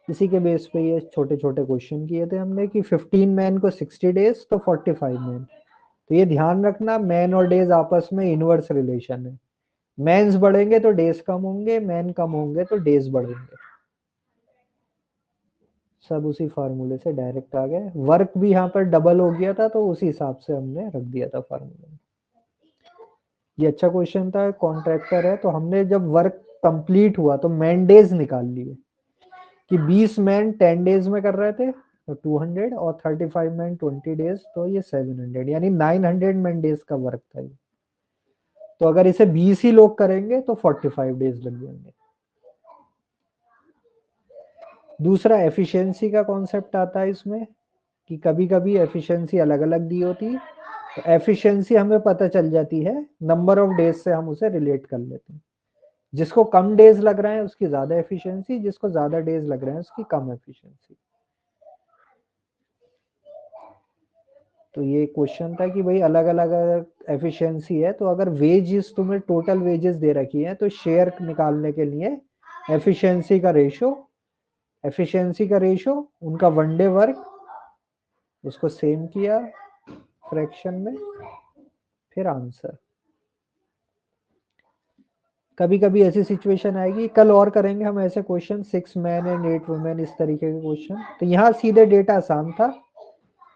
[SPEAKER 1] इसी के बेस पे ये छोटे छोटे क्वेश्चन किए थे हमने कि 15 मैन को 60 डेज तो 45 मैन। तो ये ध्यान रखना, मैन और डेज आपस में इनवर्स रिलेशन है। मैन्स बढ़ेंगे तो डेज कम होंगे, मैन कम होंगे तो डेज बढ़ेंगे। सब उसी फार्मूले से डायरेक्ट आ गए। वर्क भी यहाँ पर डबल हो गया था तो उसी हिसाब से हमने रख दिया था फार्मूला में। ये अच्छा क्वेश्चन था। कॉन्ट्रैक्टर है तो हमने जब वर्क कंप्लीट हुआ तो मैन डेज निकाल लिए कि 20 मैन 10 डेज में कर रहे थे तो 200, और 35 मैन 20 डेज तो ये 700, यानी 900 मैन डेज का वर्क था ये। तो अगर इसे 20 ही लोग करेंगे तो 45 डेज लग जाएंगे। दूसरा एफिशिएंसी का कॉन्सेप्ट आता है इसमें कि कभी कभी एफिशिएंसी अलग अलग दी होती तो एफिशिएंसी हमें पता चल जाती है, नंबर ऑफ डेज से हम उसे रिलेट कर लेते हैं। जिसको कम डेज लग रहा है उसकी ज्यादा एफिशिएंसी, जिसको ज्यादा डेज लग रहे हैं उसकी कम एफिशिएंसी। तो ये क्वेश्चन था कि भाई अलग अलग अगर एफिशिएंसी है तो अगर वेजेस तुम्हें टोटल वेजेस दे रखी है तो शेयर निकालने के लिए एफिशिएंसी का रेशो उनका वन डे वर्क, उसको सेम किया फ्रैक्शन में, फिर आंसर। कभी कभी ऐसी सिचुएशन आएगी, कल और करेंगे हम ऐसे क्वेश्चन 6 मैन एंड 8 वुमेन इस तरीके के क्वेश्चन। तो यहाँ सीधे डेटा आसान था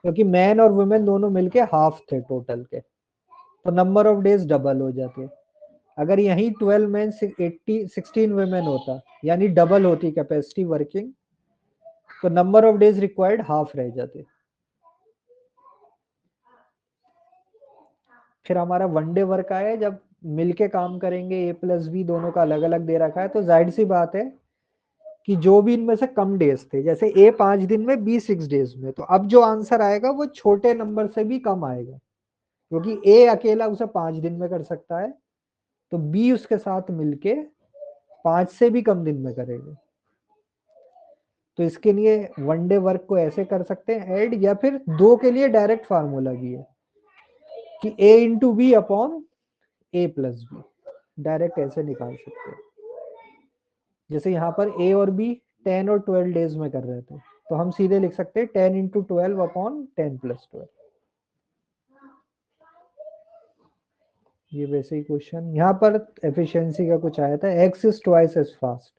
[SPEAKER 1] क्योंकि मैन और वुमेन दोनों मिलके हाफ थे टोटल के, तो नंबर ऑफ डेज डबल हो जाते। अगर यही 12 मैन 16 वुमेन होता यानी डबल होती कैपेसिटी वर्किंग, तो number of days required half रह जाते। फिर हमारा वन डे वर्क आया, जब मिलके काम करेंगे, ए प्लस बी दोनों का अलग अलग दे रखा है, तो जाहिर सी बात है कि जो भी इनमें से कम डेज थे, जैसे ए 5 दिन में, बी 6 डेज में, तो अब जो आंसर आएगा वो छोटे नंबर से भी कम आएगा, क्योंकि ए अकेला उसे 5 दिन में कर सकता है, तो बी उसके साथ मिलके 5 से भी कम दिन में करेगा। तो इसके लिए वन डे वर्क को ऐसे कर सकते हैं ऐड, या फिर दो के लिए डायरेक्ट फार्मूला भी है कि a into b upon a plus b, direct ऐसे निकाल सकते हैं। जैसे यहाँ पर a और b 10 और 12 डेज में कर रहे थे, तो हम सीधे लिख सकते हैं 10 इंटू 12 अपॉन 10 प्लस 12। ये वैसे ही क्वेश्चन यहाँ पर एफिशिएंसी का कुछ आया था, x is twice as fast,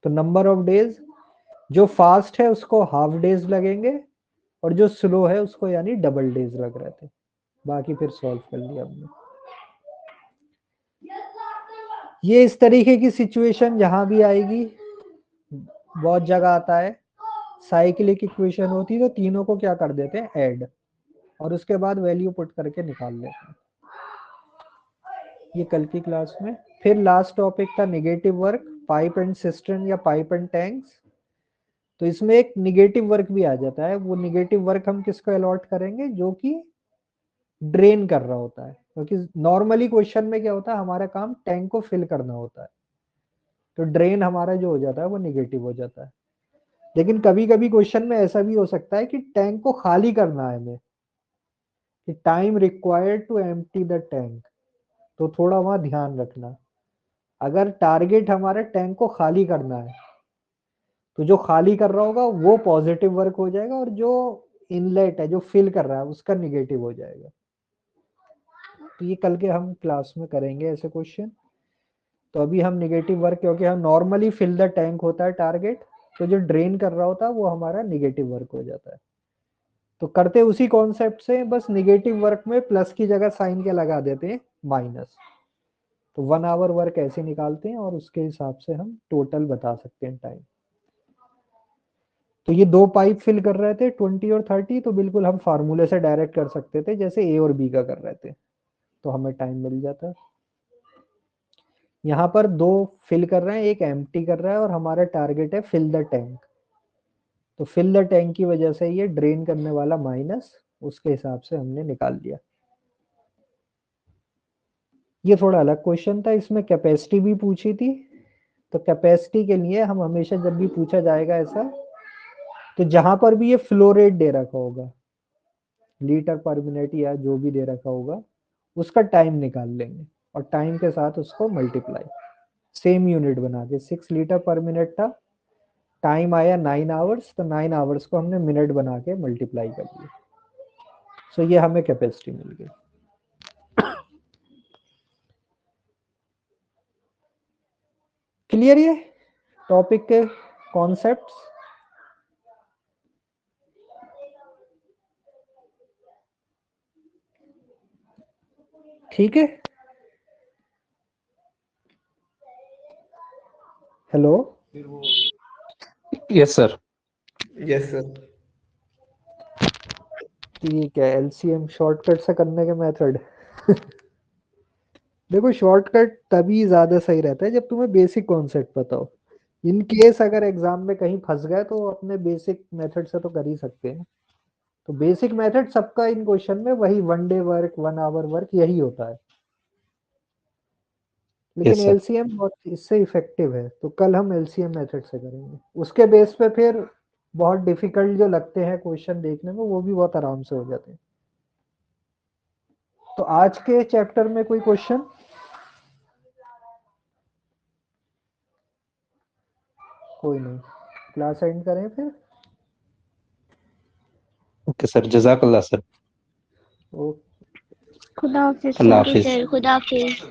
[SPEAKER 1] तो नंबर ऑफ डेज, जो फास्ट है उसको हाफ डेज लगेंगे और जो स्लो है उसको यानी डबल डेज लग रहे थे। बाकी फिर सॉल्व कर लिया हमने। ये इस तरीके की सिचुएशन जहां भी आएगी, बहुत जगह आता है, साइक्लिक इक्वेशन होती है तो तीनों को क्या कर देते हैं ऐड, और उसके बाद वैल्यू पुट करके निकाल लेते हैं। ये कल की क्लास में। फिर लास्ट टॉपिक था negative work, pipe and cistern या पाइप एंड टैंक्स। तो इसमें एक निगेटिव वर्क भी आ जाता है, वो निगेटिव वर्क हम किसको अलॉट करेंगे, जो कि ड्रेन कर रहा होता है, क्योंकि नॉर्मली क्वेश्चन में क्या होता है, हमारा काम टैंक को फिल करना होता है, तो ड्रेन हमारा जो हो जाता है वो निगेटिव हो जाता है। लेकिन कभी कभी क्वेश्चन में ऐसा भी हो सकता है कि टैंक को खाली करना है हमें, कि time required to empty the tank, तो थोड़ा वहां ध्यान रखना। अगर टारगेट हमारा टैंक को खाली करना है तो जो खाली कर रहा होगा वो पॉजिटिव वर्क हो जाएगा, और जो इनलेट है, जो फिल कर रहा है, उसका निगेटिव हो जाएगा। तो ये कल के हम क्लास में करेंगे ऐसे क्वेश्चन। तो अभी हम निगेटिव वर्क, क्योंकि हम नॉर्मली फिल द टैंक होता है टारगेट, तो जो ड्रेन कर रहा होता है वो हमारा निगेटिव वर्क हो जाता है। तो करते उसी कॉन्सेप्ट से, बस निगेटिव वर्क में प्लस की जगह साइन के लगा देते हैं माइनस। तो 1 आवर वर्क ऐसे निकालते हैं और उसके हिसाब से हम टोटल बता सकते हैं टाइम। तो ये दो पाइप फिल कर रहे थे 20 और 30, तो बिल्कुल हम फार्मूले से डायरेक्ट कर सकते थे जैसे ए और बी का कर रहे थे, तो हमें टाइम मिल जाता। यहाँ पर दो फिल कर रहे हैं, एक एम्प्टी कर रहा है, और हमारा टारगेट है फिल द टैंक। तो फिल द टैंक की वजह से ये ड्रेन करने वाला माइनस, उसके हिसाब से हमने निकाल लिया। ये थोड़ा अलग क्वेश्चन था, इसमें कैपेसिटी भी पूछी थी। तो कैपेसिटी के लिए हम हमेशा जब भी पूछा जाएगा ऐसा, तो जहां पर भी ये फ्लो रेट दे रखा होगा, लीटर पर मिनट या जो भी दे रखा होगा, उसका टाइम निकाल लेंगे और टाइम के साथ उसको मल्टीप्लाई, सेम यूनिट बना के। 6 लीटर पर मिनट था, टाइम आया 9 आवर्स, तो 9 आवर्स को हमने मिनट बना के मल्टीप्लाई कर दिया। सो ये हमें कैपेसिटी मिल गई। क्लियर ये टॉपिक के कॉन्सेप्ट्स? ठीक है। Hello,
[SPEAKER 3] yes sir.
[SPEAKER 6] Yes sir.
[SPEAKER 1] ठीक है, एलसीएम शॉर्टकट से करने के मेथड देखो, शॉर्टकट तभी ज्यादा सही रहता है जब तुम्हें बेसिक कॉन्सेप्ट पता हो। इन केस अगर एग्जाम में कहीं फंस गए तो अपने बेसिक मेथड से तो कर ही सकते हैं। तो बेसिक मेथड सबका इन क्वेश्चन में वही 1 डे वर्क 1 आवर वर्क यही होता है, लेकिन
[SPEAKER 3] sir.
[SPEAKER 1] एलसीएम बहुत इससे इफेक्टिव है, तो कल हम एलसीएम मेथड से करेंगे। उसके बेस पे फिर बहुत डिफिकल्ट जो लगते हैं क्वेश्चन देखने में वो भी बहुत आराम से हो जाते हैं। तो आज के चैप्टर में कोई क्वेश्चन? कोई नहीं, क्लास एंड करें फिर।
[SPEAKER 3] Okay, sir. Jazakallah, sir.
[SPEAKER 1] Okay.
[SPEAKER 4] खुदा हाफिज
[SPEAKER 3] अल्लाह
[SPEAKER 4] थैंक यू
[SPEAKER 3] हाफिज।
[SPEAKER 4] सर, खुदा हाफिज।